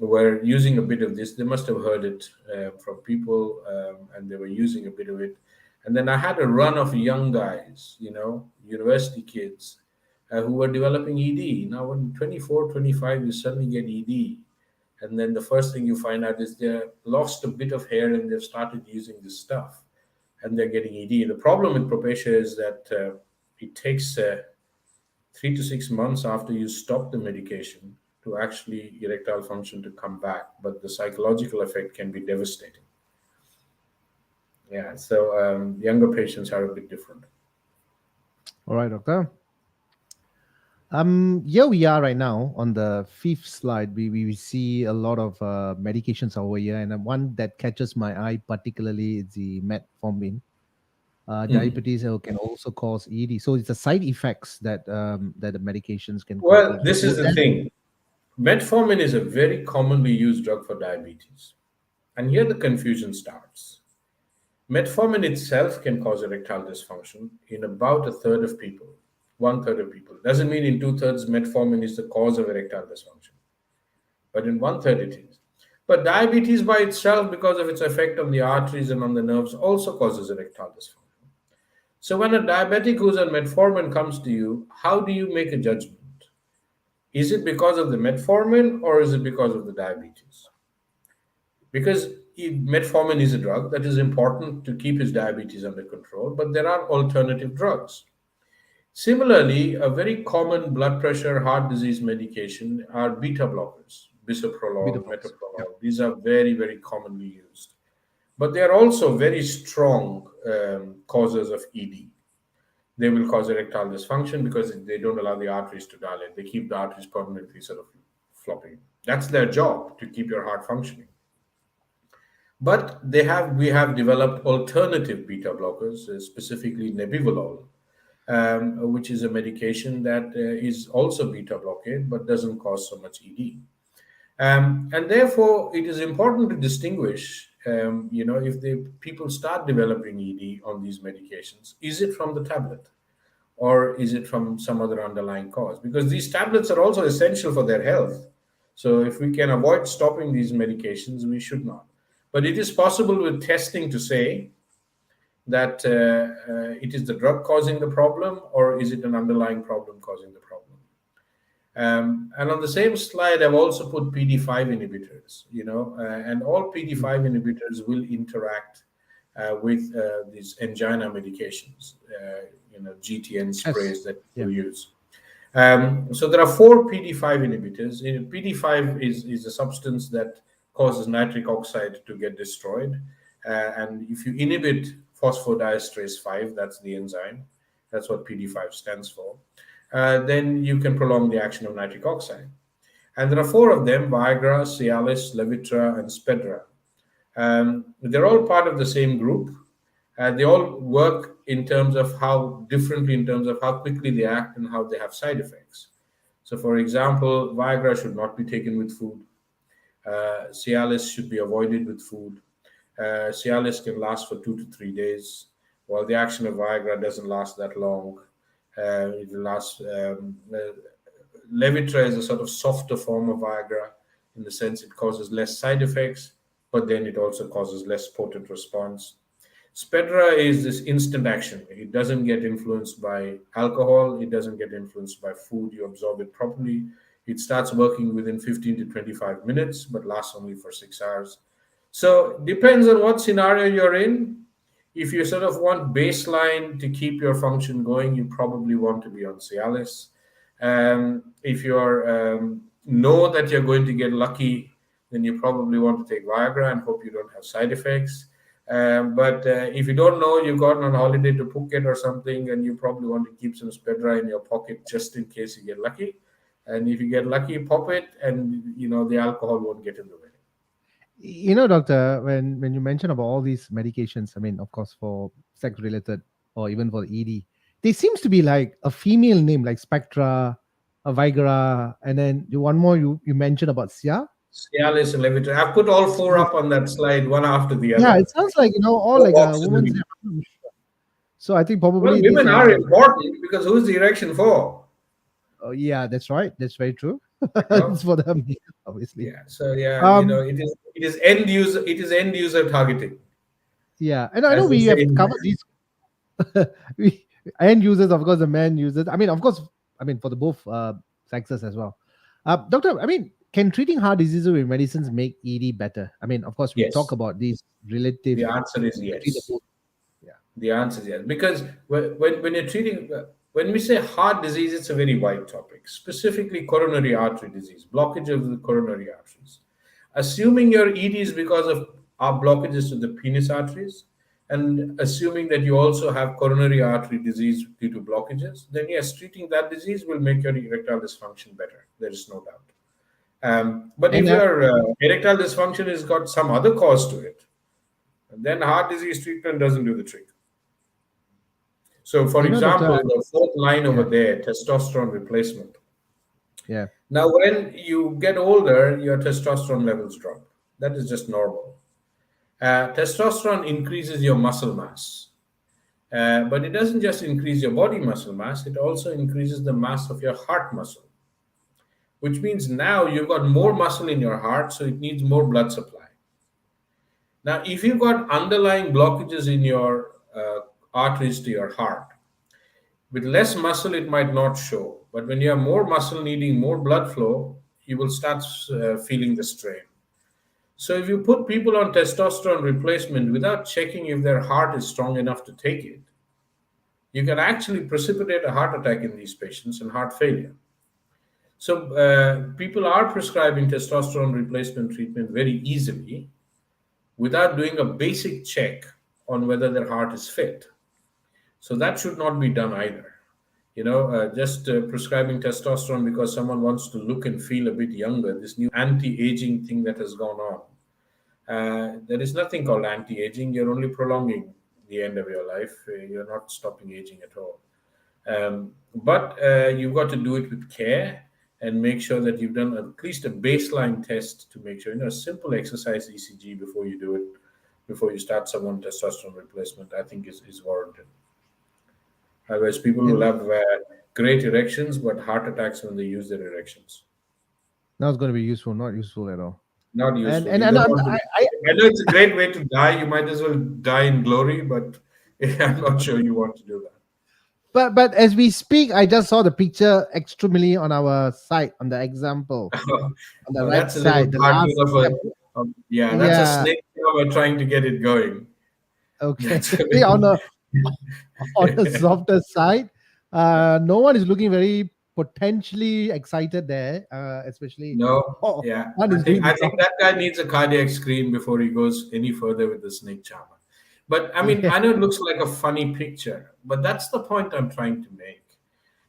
were using a bit of this. They must have heard it from people, and they were using a bit of it. And then I had a run of young guys, university kids who were developing ED. Now, when 24, 25, you suddenly get ED. And then the first thing you find out is they've lost a bit of hair and they've started using this stuff and they're getting ED. The problem with propecia is that it takes 3 to 6 months after you stop the medication to actually erectile function to come back, but the psychological effect can be devastating. Yeah, so younger patients are a bit different. All right, doctor. Here we are right now on the fifth slide. We see a lot of medications over here, and one that catches my eye particularly is the metformin. Mhm. Diabetes can also cause ED. So it's the side effects that the medications can cause. Well, this is Would the that thing. Metformin is a very commonly used drug for diabetes. And here the confusion starts. Metformin itself can cause erectile dysfunction in about a third of people, one third of people. Doesn't mean in two-thirds metformin is the cause of erectile dysfunction, but in one third it is. But diabetes by itself, because of its effect on the arteries and on the nerves, also causes erectile dysfunction. So when a diabetic who's on metformin comes to you, how do you make a judgment? Is it because of the metformin or is it because of the diabetes? Because metformin is a drug that is important to keep his diabetes under control, but there are alternative drugs. Similarly, a very common blood pressure, heart disease medication are beta blockers, beta bisoprolol, blocks? Yeah. metoprolol. These are very, very commonly used. But they are also very strong causes of ED. They will cause erectile dysfunction because they don't allow the arteries to dilate. They keep the arteries permanently sort of flopping. That's their job, to keep your heart functioning. But we have developed alternative beta blockers, specifically nebivolol, which is a medication that is also beta blockade but doesn't cause so much ED. And therefore, it is important to distinguish, if the people start developing ED on these medications, is it from the tablet or is it from some other underlying cause? Because these tablets are also essential for their health. So if we can avoid stopping these medications, we should not. But it is possible with testing to say that it is the drug causing the problem or is it an underlying problem causing the problem. And on the same slide, I've also put PD5 inhibitors, and all Mm. PD5 inhibitors will interact with these angina medications, GTN Yes. sprays that Yeah. people use. So there are four PD5 inhibitors. PD5 is a substance that causes nitric oxide to get destroyed. And if you inhibit phosphodiesterase 5, that's the enzyme, that's what PD5 stands for, then you can prolong the action of nitric oxide. And there are four of them: Viagra, Cialis, Levitra, and Spedra. They're all part of the same group. They all work in terms of how differently, in terms of how quickly they act and how they have side effects. So, for example, Viagra should not be taken with food. Cialis should be avoided with food. Cialis can last for 2 to 3 days, while the action of Viagra doesn't last that long. It lasts Levitra is a sort of softer form of Viagra in the sense it causes less side effects, but then it also causes less potent response. Spedra is this instant action. It doesn't get influenced by alcohol. It doesn't get influenced by food. You absorb it properly. It starts working within 15 to 25 minutes, but lasts only for 6 hours. So depends on what scenario you're in. If you sort of want baseline to keep your function going, you probably want to be on Cialis. If you're know that you're going to get lucky, then you probably want to take Viagra and hope you don't have side effects. But if you don't know, you've gone on holiday to Phuket or something, and you probably want to keep some Spedra in your pocket just in case you get lucky. And if you get lucky, pop it, and the alcohol won't get in the way. Doctor, when you mention about all these medications, I mean, of course, for sex related or even for ED, there seems to be like a female name like Spectra, a Viagra, and then the one more you mentioned about Sia. Cialis and Levitra. I've put all four Yes. up on that slide, one after the Yeah, other. it sounds like all No like a box in the woman's middle. name. So I think Well, probably these women are are. important because who's the erection for? Oh, yeah, that's right. That's very true. You know? It's for them, obviously. Yeah. So yeah, Um, it is end user targeting, yeah, and I know as they we say. have covered these. we end users, of course, the man users. I mean, of course, I mean for the both sexes as well. Doctor, I mean, can treating heart disease with medicines make ED better? I mean, of course, we talk Yes. about these relative The answer is between the yes. both. Yeah, The answer is yes. Because when you're treating, when we say heart disease, it's a very wide topic, specifically coronary artery disease, blockage of the coronary arteries. Assuming your ED is because of our blockages to the penis arteries, and assuming that you also have coronary artery disease due to blockages, then yes, treating that disease will make your erectile dysfunction better. There is no doubt. But if and your erectile dysfunction has got some other cause to it, then heart disease treatment doesn't do the trick. So, for Doctor, example, the fourth line over yeah, there, testosterone replacement. yeah, Now, when you get older, your testosterone levels drop. That is just normal. Testosterone increases your muscle mass, but it doesn't just increase your body muscle mass, it also increases the mass of your heart muscle, which means now you've got more muscle in your heart, so it needs more blood supply. Now, if you've got underlying blockages in your arteries to your heart, with less muscle, it might not show. But when you have more muscle needing more blood flow, you will start feeling the strain. So, if you put people on testosterone replacement without checking if their heart is strong enough to take it, you can actually precipitate a heart attack in these patients and heart failure. So, people are prescribing testosterone replacement treatment very easily without doing a basic check on whether their heart is fit. So that should not be done either. Just prescribing testosterone because someone wants to look and feel a bit younger, this new anti-aging thing that has gone on. There is nothing called anti-aging. You're only prolonging the end of your life. You're not stopping aging at all. But you've got to do it with care and make sure that you've done at least a baseline test to make sure, a simple exercise ECG before you do it, before you start someone testosterone replacement, I think is warranted. Otherwise, people will and have great erections, but heart attacks when they use their erections. now it's going to be useful, not useful at all. Not And useful. and You and don't I'm, want to. I know it's a great way to die. You might as well die in glory, but I'm not sure you want to do that. but as we speak, I just saw the picture extremely on our site on the example on the Oh, right that's a little side, the cartoon last of step. yeah, that's a Yeah, snake charmer trying to get it going. okay. That's a on little, the softer side, no one is looking very potentially excited there, especially no, oh, yeah. one I is think doing I the think soft. that guy needs a cardiac screen before he goes any further with the snake charmer. But I mean, Yeah, I know it looks like a funny picture, but that's the point I'm trying to make.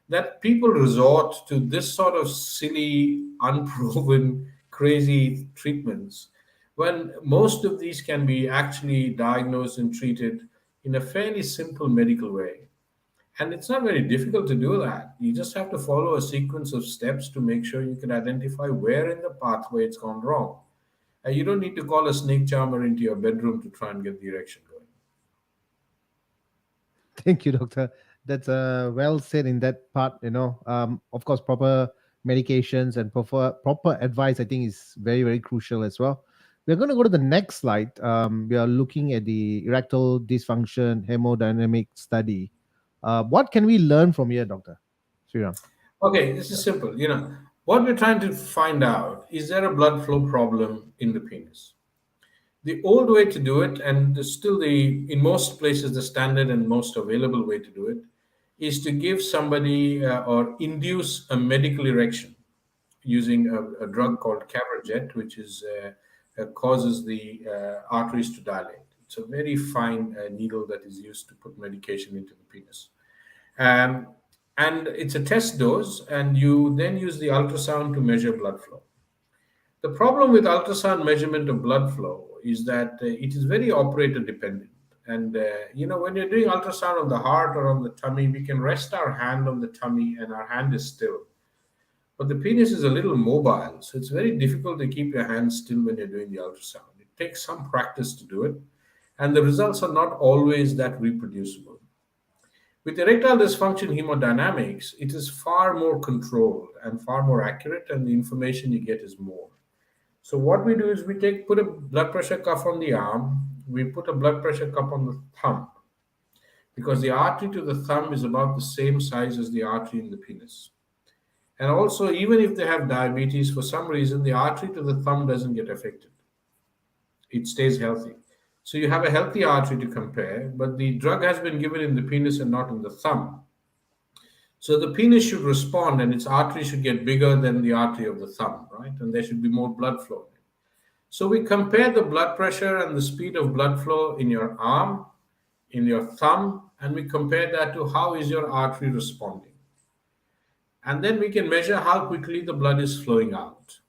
That people resort to this sort of silly, unproven, crazy treatments when most of these can be actually diagnosed and treated in a fairly simple medical way. And it's not very difficult to do that. You just have to follow a sequence of steps to make sure you can identify where in the pathway it's gone wrong. And you don't need to call a snake charmer into your bedroom to try and get the erection going. thank you, doctor. That's well said in that part. Of course, proper medications and proper advice, I think, is very, very crucial as well. We're going to go to the next slide. We are looking at the erectile dysfunction hemodynamic study. What can we learn from here, Doctor Sriram? Okay, this is simple. What we're trying to find out, is there a blood flow problem in the penis? The old way to do it, and still in most places, the standard and most available way to do it, is to give somebody or induce a medical erection using a drug called Caberjet, which causes the arteries to dilate. It's a very fine needle that is used to put medication into the penis. Um, and it's a test dose, and you then use the ultrasound to measure blood flow. The problem with ultrasound measurement of blood flow is that it is very operator dependent. And when you're doing ultrasound on the heart or on the tummy, we can rest our hand on the tummy and our hand is still. But the penis is a little mobile, so it's very difficult to keep your hand still when you're doing the ultrasound. It takes some practice to do it, and the results are not always that reproducible. With erectile dysfunction hemodynamics, it is far more controlled and far more accurate, and the information you get is more. So what we do is we put a blood pressure cuff on the arm, we put a blood pressure cuff on the thumb, because the artery to the thumb is about the same size as the artery in the penis. And also, even if they have diabetes, for some reason, the artery to the thumb doesn't get affected. It stays healthy. So you have a healthy artery to compare, but the drug has been given in the penis and not in the thumb. So the penis should respond and its artery should get bigger than the artery of the thumb, right? And there should be more blood flow. So we compare the blood pressure and the speed of blood flow in your arm, in your thumb, and we compare that to how is your artery responding. And then we can measure how quickly the blood is flowing out.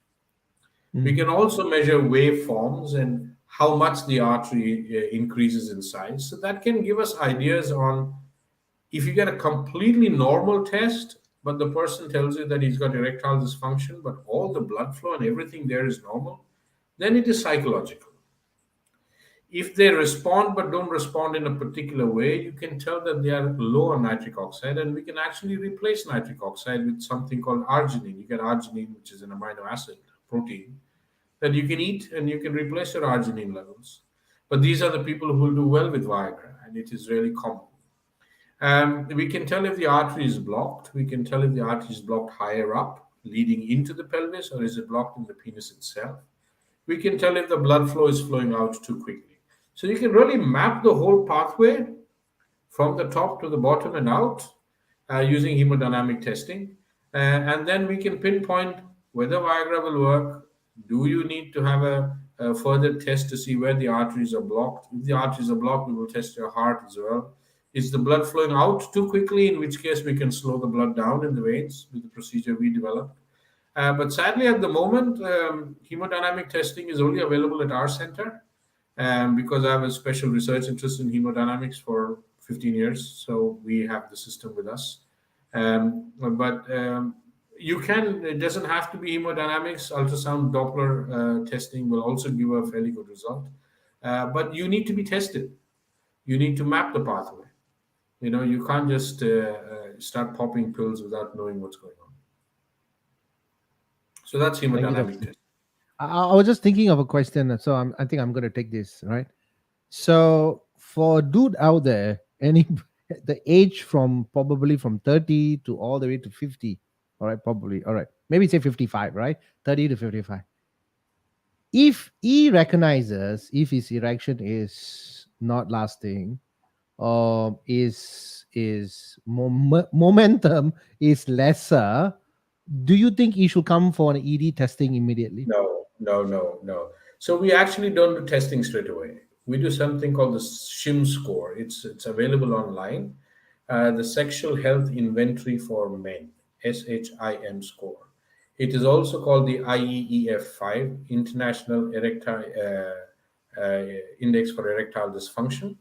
We can also measure waveforms and how much the artery increases in size. So that can give us ideas on, if you get a completely normal test, but the person tells you that he's got erectile dysfunction, but all the blood flow and everything there is normal, then it is psychological. If they respond but don't respond in a particular way, you can tell that they are low on nitric oxide, and we can actually replace nitric oxide with something called arginine. You get arginine, which is an amino acid protein that you can eat, and you can replace your arginine levels. But these are the people who will do well with Viagra, and it is really common. We can tell if the artery is blocked. We can tell if the artery is blocked higher up, leading into the pelvis, or is it blocked in the penis itself. We can tell if the blood flow is flowing out too quickly. So you can really map the whole pathway from the top to the bottom and out using hemodynamic testing. And then we can pinpoint whether Viagra will work. Do you need to have a further test to see where the arteries are blocked? If the arteries are blocked, we will test your heart as well. Is the blood flowing out too quickly, in which case we can slow the blood down in the veins with the procedure we developed. But sadly, at the moment, hemodynamic testing is only available at our center. Because I have a special research interest in hemodynamics for 15 years, so we have the system with us. But it doesn't have to be hemodynamics. Ultrasound Doppler testing will also give a fairly good result. But you need to be tested. You need to map the pathway. You can't just start popping pills without knowing what's going on. So that's hemodynamic testing. I was just thinking of a question, so I think I'm going to take this, right? So for a dude out there, the age probably from 30 to all the way to 50, all right, probably, all right, maybe say 55, right? 30 to 55. If he recognizes if his erection is not lasting, momentum is lesser, do you think he should come for an ED testing immediately? No. So we actually don't do testing straight away. We do something called the SHIM score. It's available online. The Sexual Health Inventory for Men, SHIM score. It is also called the IEEF5, International Erectile Index for Erectile Dysfunction.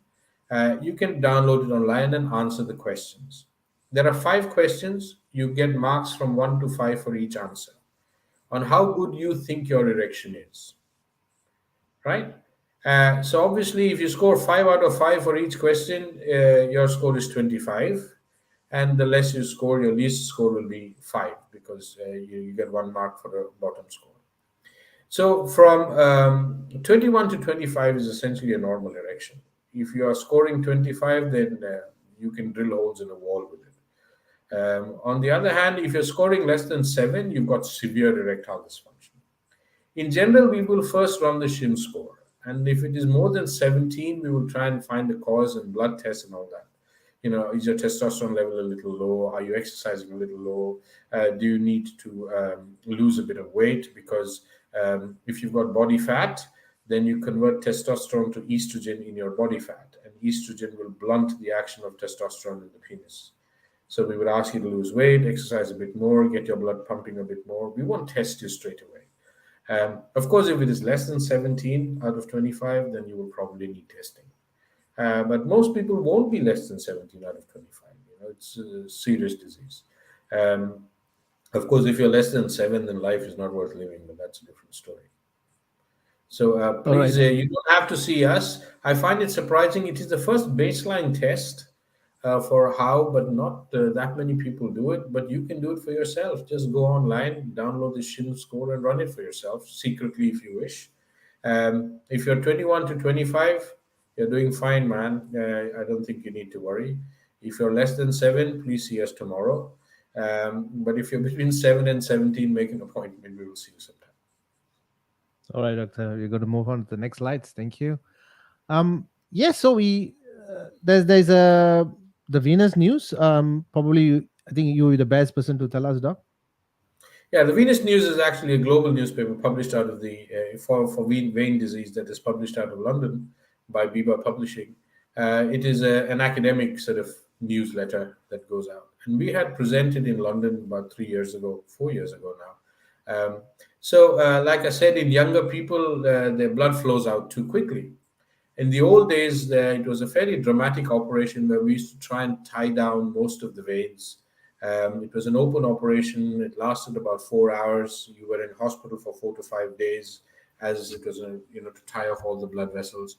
You can download it online and answer the questions. There are 5 questions. You get marks from 1 to 5 for each answer on how good you think your erection is, right? So obviously, if you score 5 out of 5 for each question, your score is 25. And the less you score, your least score will be 5 because you get 1 mark for the bottom score. So from 21 to 25 is essentially a normal erection. If you are scoring 25, then you can drill holes in a wall with it. On the other hand, if you're scoring less than 7, you've got severe erectile dysfunction. In general, we will first run the shin score. And if it is more than 17, we will try and find the cause and blood tests and all that. Is your testosterone level a little low? Are you exercising a little low? Do you need to lose a bit of weight? Because if you've got body fat, then you convert testosterone to estrogen in your body fat, and estrogen will blunt the action of testosterone in the penis. So we would ask you to lose weight, exercise a bit more, get your blood pumping a bit more. We won't test you straight away. Of course, if it is less than 17 out of 25, then you will probably need testing. But most people won't be less than 17 out of 25. It's a serious disease. Um, of course, if you're less than 7, then life is not worth living, but that's a different story. So All right. please, you don't have to see us. I find it surprising. It is the first baseline test for how, but not that many people do it. But you can do it for yourself. Just go online, download the Shin score, and run it for yourself secretly if you wish. If you're 21 to 25, you're doing fine, man. I don't think you need to worry. If you're less than 7, please see us tomorrow. But if you're between 7 and 17, make an appointment. We will see you sometime. All right, doctor. We're going to move on to the next slides. Thank you. Yes, so we there's the Venus news. Probably I think you're the best person to tell us, doc. Yeah, the Venous News is actually a global newspaper published out of the for vein disease that is published out of London by Biba Publishing. It is an academic sort of newsletter that goes out, and we had presented in London about 3 years ago, 4 years ago now. Like I said, in younger people, their blood flows out too quickly. In the old days, it was a fairly dramatic operation where we used to try and tie down most of the veins. It was an open operation. It lasted about 4 hours. You were in hospital for 4 to 5 days, as it was, to tie off all the blood vessels.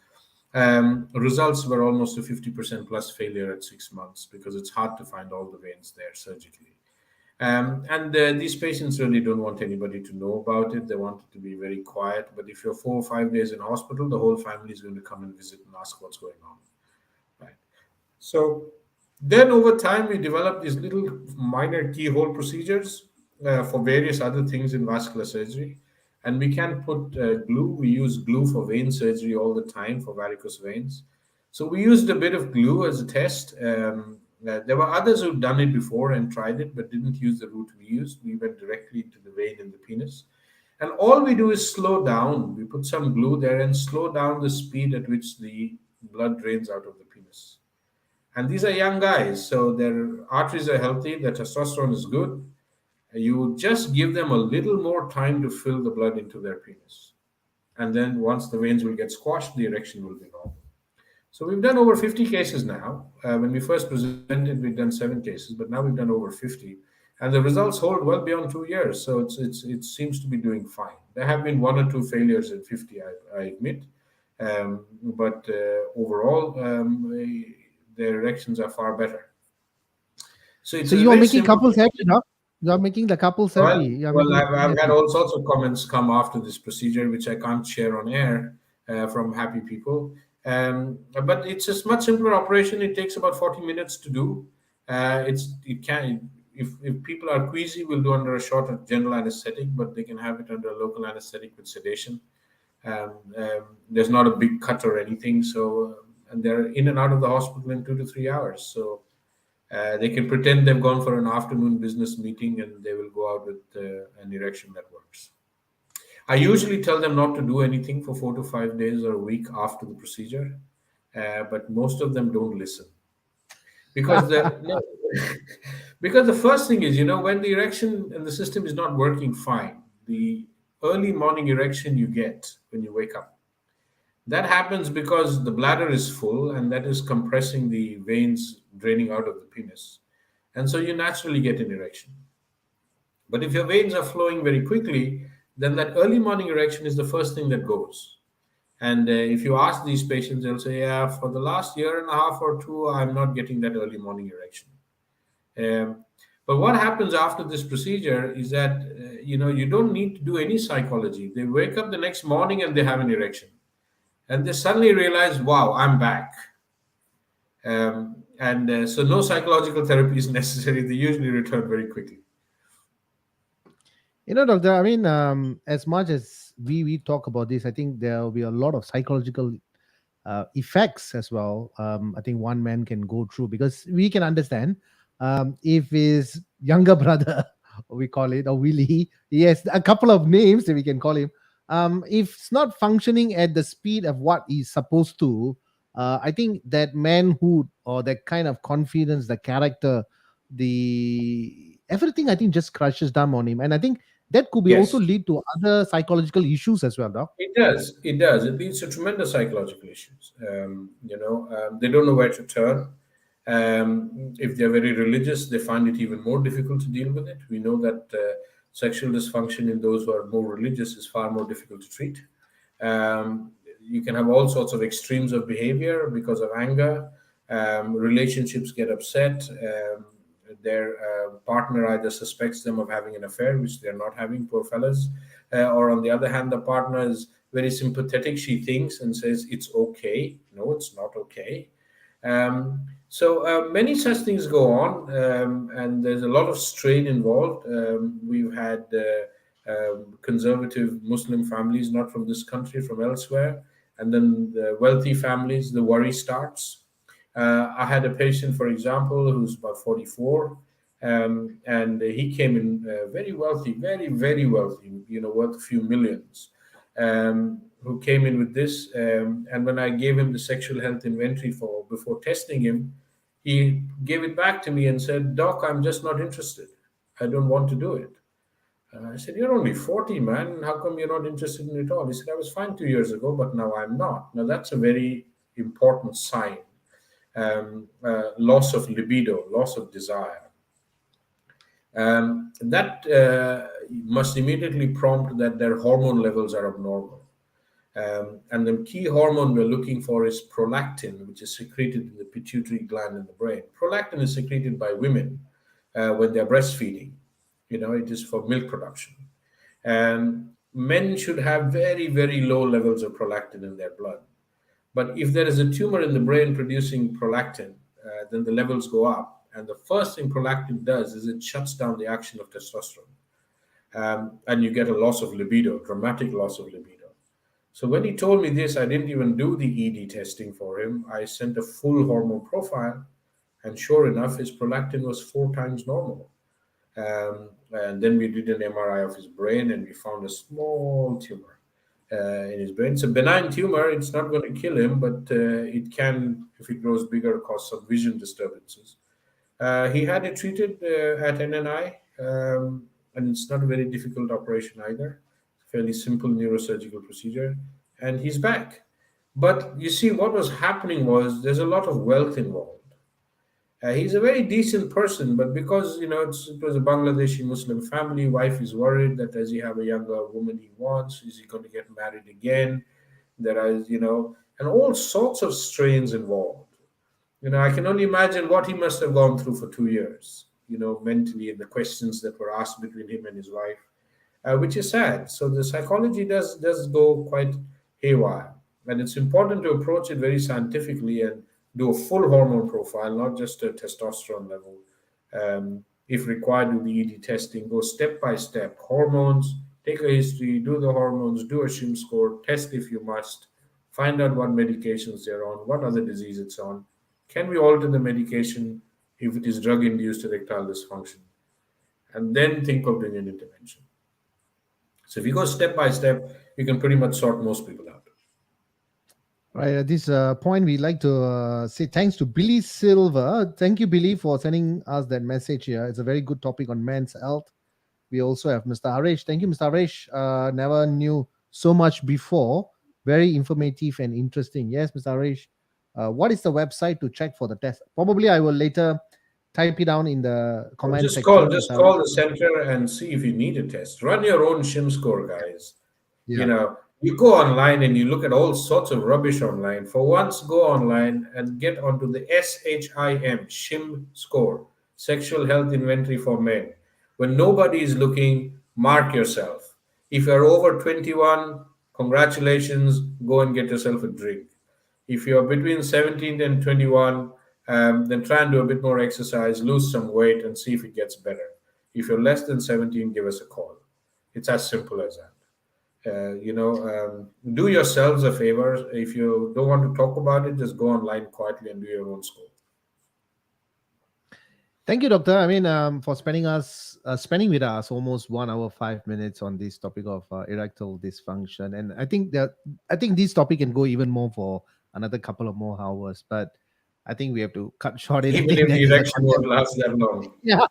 Results were almost a 50% plus failure at 6 months because it's hard to find all the veins there surgically. These patients really don't want anybody to know about it. They want it to be very quiet. But if you're 4 or 5 days in hospital, the whole family is going to come and visit and ask what's going on. Right. So then over time, we developed these little minor keyhole procedures for various other things in vascular surgery. And we can put glue. We use glue for vein surgery all the time for varicose veins. So we used a bit of glue as a test. There were others who'd done it before and tried it, but didn't use the route we used. We went directly into the vein in the penis. And all we do is slow down. We put some glue there and slow down the speed at which the blood drains out of the penis. And these are young guys, so their arteries are healthy, their testosterone is good. You just give them a little more time to fill the blood into their penis. And then once the veins will get squashed, the erection will be normal. So we've done over 50 cases now. When we first presented, we've done 7 cases, but now we've done over 50. And the results hold well beyond 2 years. So it seems to be doing fine. There have been 1 or 2 failures in 50, I admit. But overall, their erections are far better. So it's So a you are very making simple. couples happy, doc. You are making the couples happy. You are Well, making I've had happy. all sorts of comments come after this procedure, which I can't share on air from happy people. But it's a much simpler operation. It takes about 40 minutes to do. If people are queasy, we'll do under a short general anesthetic, but they can have it under a local anesthetic with sedation. There's not a big cut or anything, so and they're in and out of the hospital in 2 to 3 hours. So they can pretend they've gone for an afternoon business meeting and they will go out with an erection that works. I usually tell them not to do anything for 4 to 5 days or a week after the procedure, but most of them don't listen. Because no, because the first thing is, when the erection and the system is not working fine, the early morning erection you get when you wake up, that happens because the bladder is full and that is compressing the veins draining out of the penis. And so you naturally get an erection. But if your veins are flowing very quickly, then that early morning erection is the first thing that goes. And if you ask these patients, they'll say, yeah, for the last year and a half or 2, I'm not getting that early morning erection. Um, but what happens after this procedure is that you don't need to do any psychology. They wake up the next morning and they have an erection, and they suddenly realize, "Wow, I'm back." And so no psychological therapy is necessary. They usually return very quickly. Doctor, I mean, as much as we talk about this, I think there will be a lot of psychological effects as well. I think one man can go through, because we can understand if his younger brother, we call it, or Willie, he has a couple of names that we can call him. If it's not functioning at the speed of what he's supposed to, I think that manhood or that kind of confidence, the character, the everything, I think just crushes down on him, and I think that could be also Yes. lead to other psychological issues as well, doc. It does. It does. It leads to tremendous psychological issues. They don't know where to turn. If they're very religious, they find it even more difficult to deal with it. We know that sexual dysfunction in those who are more religious is far more difficult to treat. You can have all sorts of extremes of behavior because of anger. Relationships get upset. Their partner either suspects them of having an affair, which they're not having, poor fellas, or on the other hand, the partner is very sympathetic. She thinks and says it's okay. No, it's not okay. So many such things go on, and there's a lot of strain involved. We've had conservative Muslim families, not from this country, from elsewhere, and then the wealthy families, the worry starts. I had a patient, for example, who's about 44, and he came in very wealthy, very, very wealthy, worth a few millions, who came in with this. And when I gave him the sexual health inventory for before testing him, he gave it back to me and said, "Doc, I'm just not interested. I don't want to do it." I said, "You're only 40, man. How come you're not interested in it all?" He said, "I was fine 2 years ago, but now I'm not." Now, that's a very important sign. Loss of libido, loss of desire. That must immediately prompt that their hormone levels are abnormal. And the key hormone we're looking for is prolactin, which is secreted in the pituitary gland in the brain. Prolactin is secreted by women when they're breastfeeding. It is for milk production. And men should have very, very low levels of prolactin in their blood. But if there is a tumor in the brain producing prolactin, then the levels go up. And the first thing prolactin does is it shuts down the action of testosterone. And you get a loss of libido, dramatic loss of libido. So when he told me this, I didn't even do the ED testing for him. I sent a full hormone profile, and sure enough, his prolactin was 4 times normal. And then we did an MRI of his brain, and we found a small tumor in his brain. It's a benign tumor. It's not going to kill him, but it can, if it grows bigger, cause some vision disturbances. He had it treated at NNI, and it's not a very difficult operation either. Fairly simple neurosurgical procedure, and he's back. But you see, what was happening was there's a lot of wealth involved. He's a very decent person, but because it was a Bangladeshi Muslim family, wife is worried that does he have a younger woman he wants? Is he going to get married again? There are, and all sorts of strains involved. I can only imagine what he must have gone through for 2 years, mentally, and the questions that were asked between him and his wife, which is sad. So the psychology does go quite haywire, and it's important to approach it very scientifically and do a full hormone profile, not just a testosterone level. If required, do the ED testing, go step by step. Hormones, take a history, do the hormones, do a SHIM score, test if you must, find out what medications they're on, what other disease it's on. Can we alter the medication if it is drug induced erectile dysfunction? And then think of doing an intervention. So if you go step by step, you can pretty much sort most people out. Right. At this point, we'd like to say thanks to Billy Silver. Thank you, Billy, for sending us that message here. It's a very good topic on men's health. We also have Mr. Harish. Thank you, Mr. Harish. Never knew so much before. Very informative and interesting. Yes, Mr. Harish. What is the website to check for the test? Probably I will later type it down in the comment Just section. just call the center and see if you need a test. Run your own SHIM score, guys. Yeah. You go online and you look at all sorts of rubbish online. For once, go online and get onto the SHIM score. Sexual health inventory for men. When nobody is looking, mark yourself. If you're over 21, congratulations, go and get yourself a drink. If you're between 17 and 21, then try and do a bit more exercise, lose some weight, and see if it gets better. If you're less than 17, give us a call. It's as simple as that. Do yourselves a favor. If you don't want to talk about it, just go online quietly and do your own score. Thank you, doctor. I mean, for spending with us almost 1 hour 5 minutes on this topic of erectile dysfunction, and I think this topic can go even more for another couple of more hours, but I think we have to cut short it. I Even think if that the is the erection content. won't last that long. Yeah,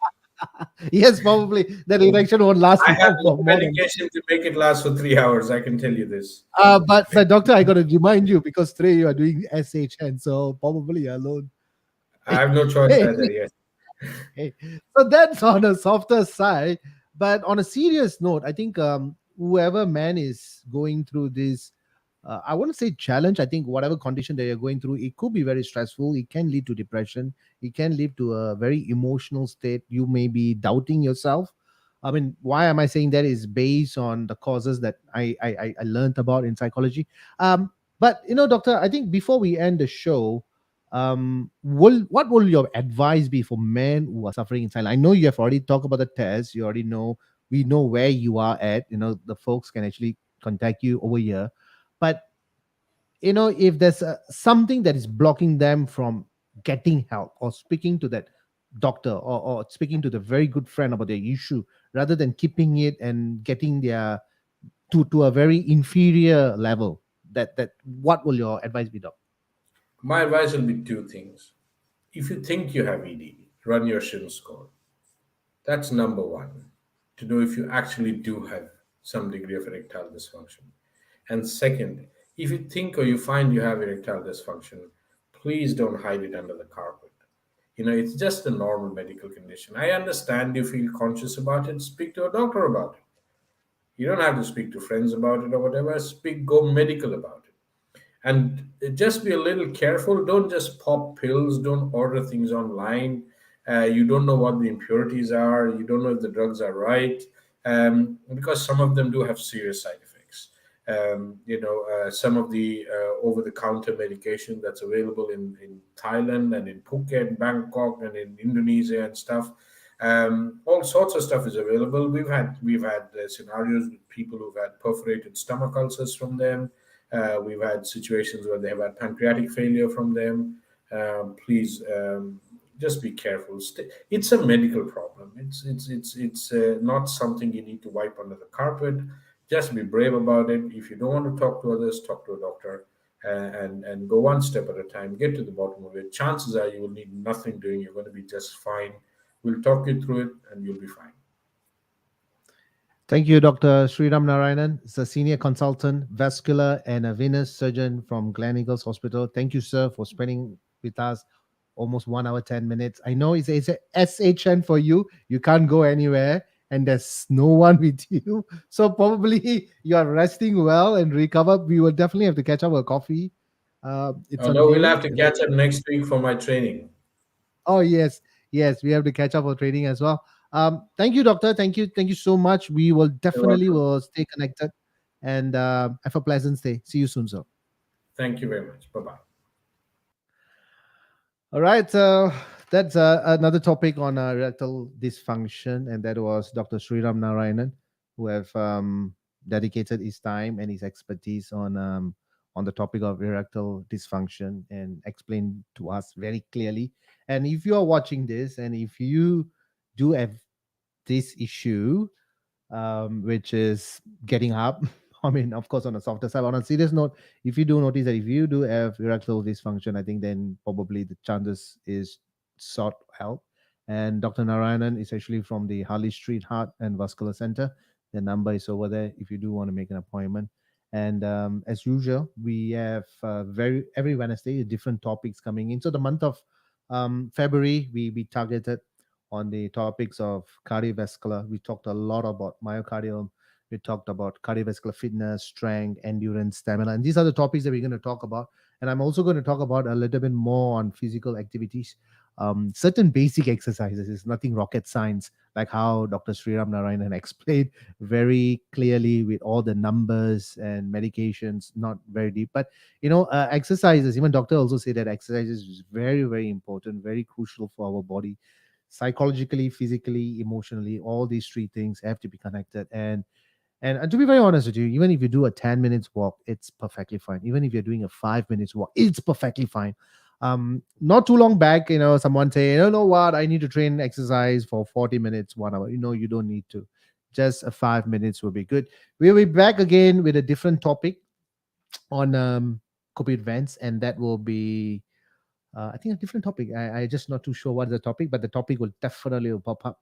yes, probably that erection won't last I have long no for more than. medication to make it last for 3 hours. I can tell you this. But doctor, I got to remind you because today you are doing SHN, so probably you're alone. I have no choice either. Yes. Okay. So that's on a softer side. But on a serious note, I think whoever man is going through this, I want to say challenge. I think whatever condition that you're going through, it could be very stressful. It can lead to depression. It can lead to a very emotional state. You may be doubting yourself. I mean, why am I saying that is based on the causes that I learned about in psychology. But doctor, I think before we end the show, what will your advice be for men who are suffering in silence? I know you have already talked about the test. You already know, we know where you are at. The folks can actually contact you over here. But if there's something that is blocking them from getting help or speaking to that doctor, or speaking to the very good friend about their issue, rather than keeping it and getting their to a very inferior level, that what will your advice be, doc? My advice will be two things. If you think you have ED, run your shin score. That's number one, to know if you actually do have some degree of erectile dysfunction. And second, if you think or you find you have erectile dysfunction, please don't hide it under the carpet. It's just a normal medical condition. I understand you feel conscious about it, speak to a doctor about it. You don't have to speak to friends about it or whatever, go medical about it. And just be a little careful. Don't just pop pills, don't order things online. You don't know what the impurities are, you don't know if the drugs are right, because some of them do have serious side effects. Some of the over the counter medication that's available in Thailand and in Phuket, Bangkok, and in Indonesia and stuff. All sorts of stuff is available. We've had scenarios with people who've had perforated stomach ulcers from them. We've had situations where they have had pancreatic failure from them. Please, just be careful. It's a medical problem. It's not something you need to wipe under the carpet. Just be brave about it. If you don't want to talk to others, talk to a doctor, and go one step at a time. Get to the bottom of it. Chances are you will need nothing doing. You're going to be just fine. We'll talk you through it, and you'll be fine. Thank you, Dr. Sriram Narayanan. He's a senior consultant, vascular and a venous surgeon from Gleneagles Hospital. Thank you, sir, for spending with us almost 1 hour 10 minutes. I know it's a SHN for you. You can't go anywhere, and there's no one with you. So probably you are resting well and recover. We will definitely have to catch up a coffee. It's Oh on no, we'll due. have to catch up next week for my training. Oh yes, yes, we have to catch up for training as well. Thank you, doctor. Thank you so much. We will You're definitely welcome. will stay connected, and have a pleasant stay. See you soon, sir. Thank you very much. Bye bye. All right, that's another topic on erectile dysfunction, and that was Dr. Sriram Narayanan, who have dedicated his time and his expertise on the topic of erectile dysfunction and explained to us very clearly. And if you are watching this, and if you do have this issue, which is getting up. I mean, of course, on a softer side. On a serious note, if you do notice that if you do have erectile dysfunction, I think then probably the chances is sought help. And Dr. Narayanan is actually from the Harley Street Heart and Vascular Center. The number is over there if you do want to make an appointment. And as usual, we have very every Wednesday different topics coming in. So the month of February, we targeted on the topics of cardiovascular. We talked a lot about myocardial. We talked about cardiovascular fitness, strength, endurance, stamina. And these are the topics that we're going to talk about. And I'm also going to talk about a little bit more on physical activities. certain basic exercises. It's nothing rocket science, like how Dr. Sriram Narayanan explained very clearly with all the numbers and medications, not very deep. But exercises, even doctor also say that exercises is very, very important, very crucial for our body, psychologically, physically, emotionally. All these three things have to be connected. And to be very honest with you, even if you do a 10 minutes walk, it's perfectly fine. Even if you're doing a 5 minutes walk, it's perfectly fine. Not too long back, someone say, you know what, I need to train exercise for 40 minutes, 1 hour. You don't need to. Just a 5 minutes will be good. We'll be back again with a different topic on Kopi events, and that will be I think a different topic. I just not too sure what the topic, but the topic will definitely will pop up.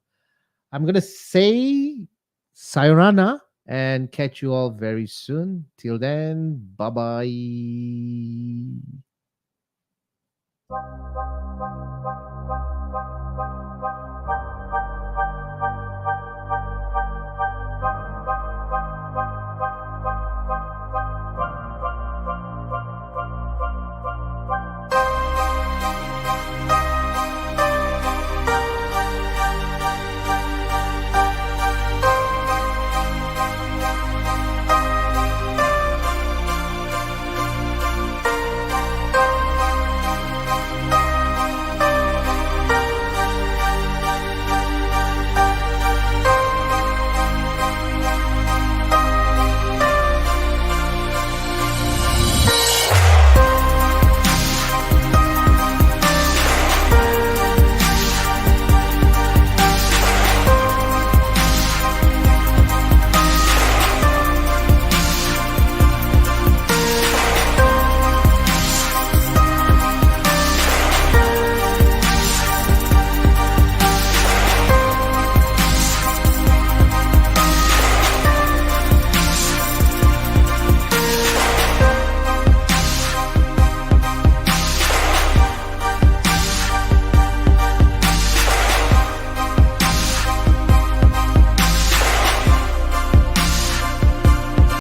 I'm gonna say sayonara and catch you all very soon. Till then, bye bye.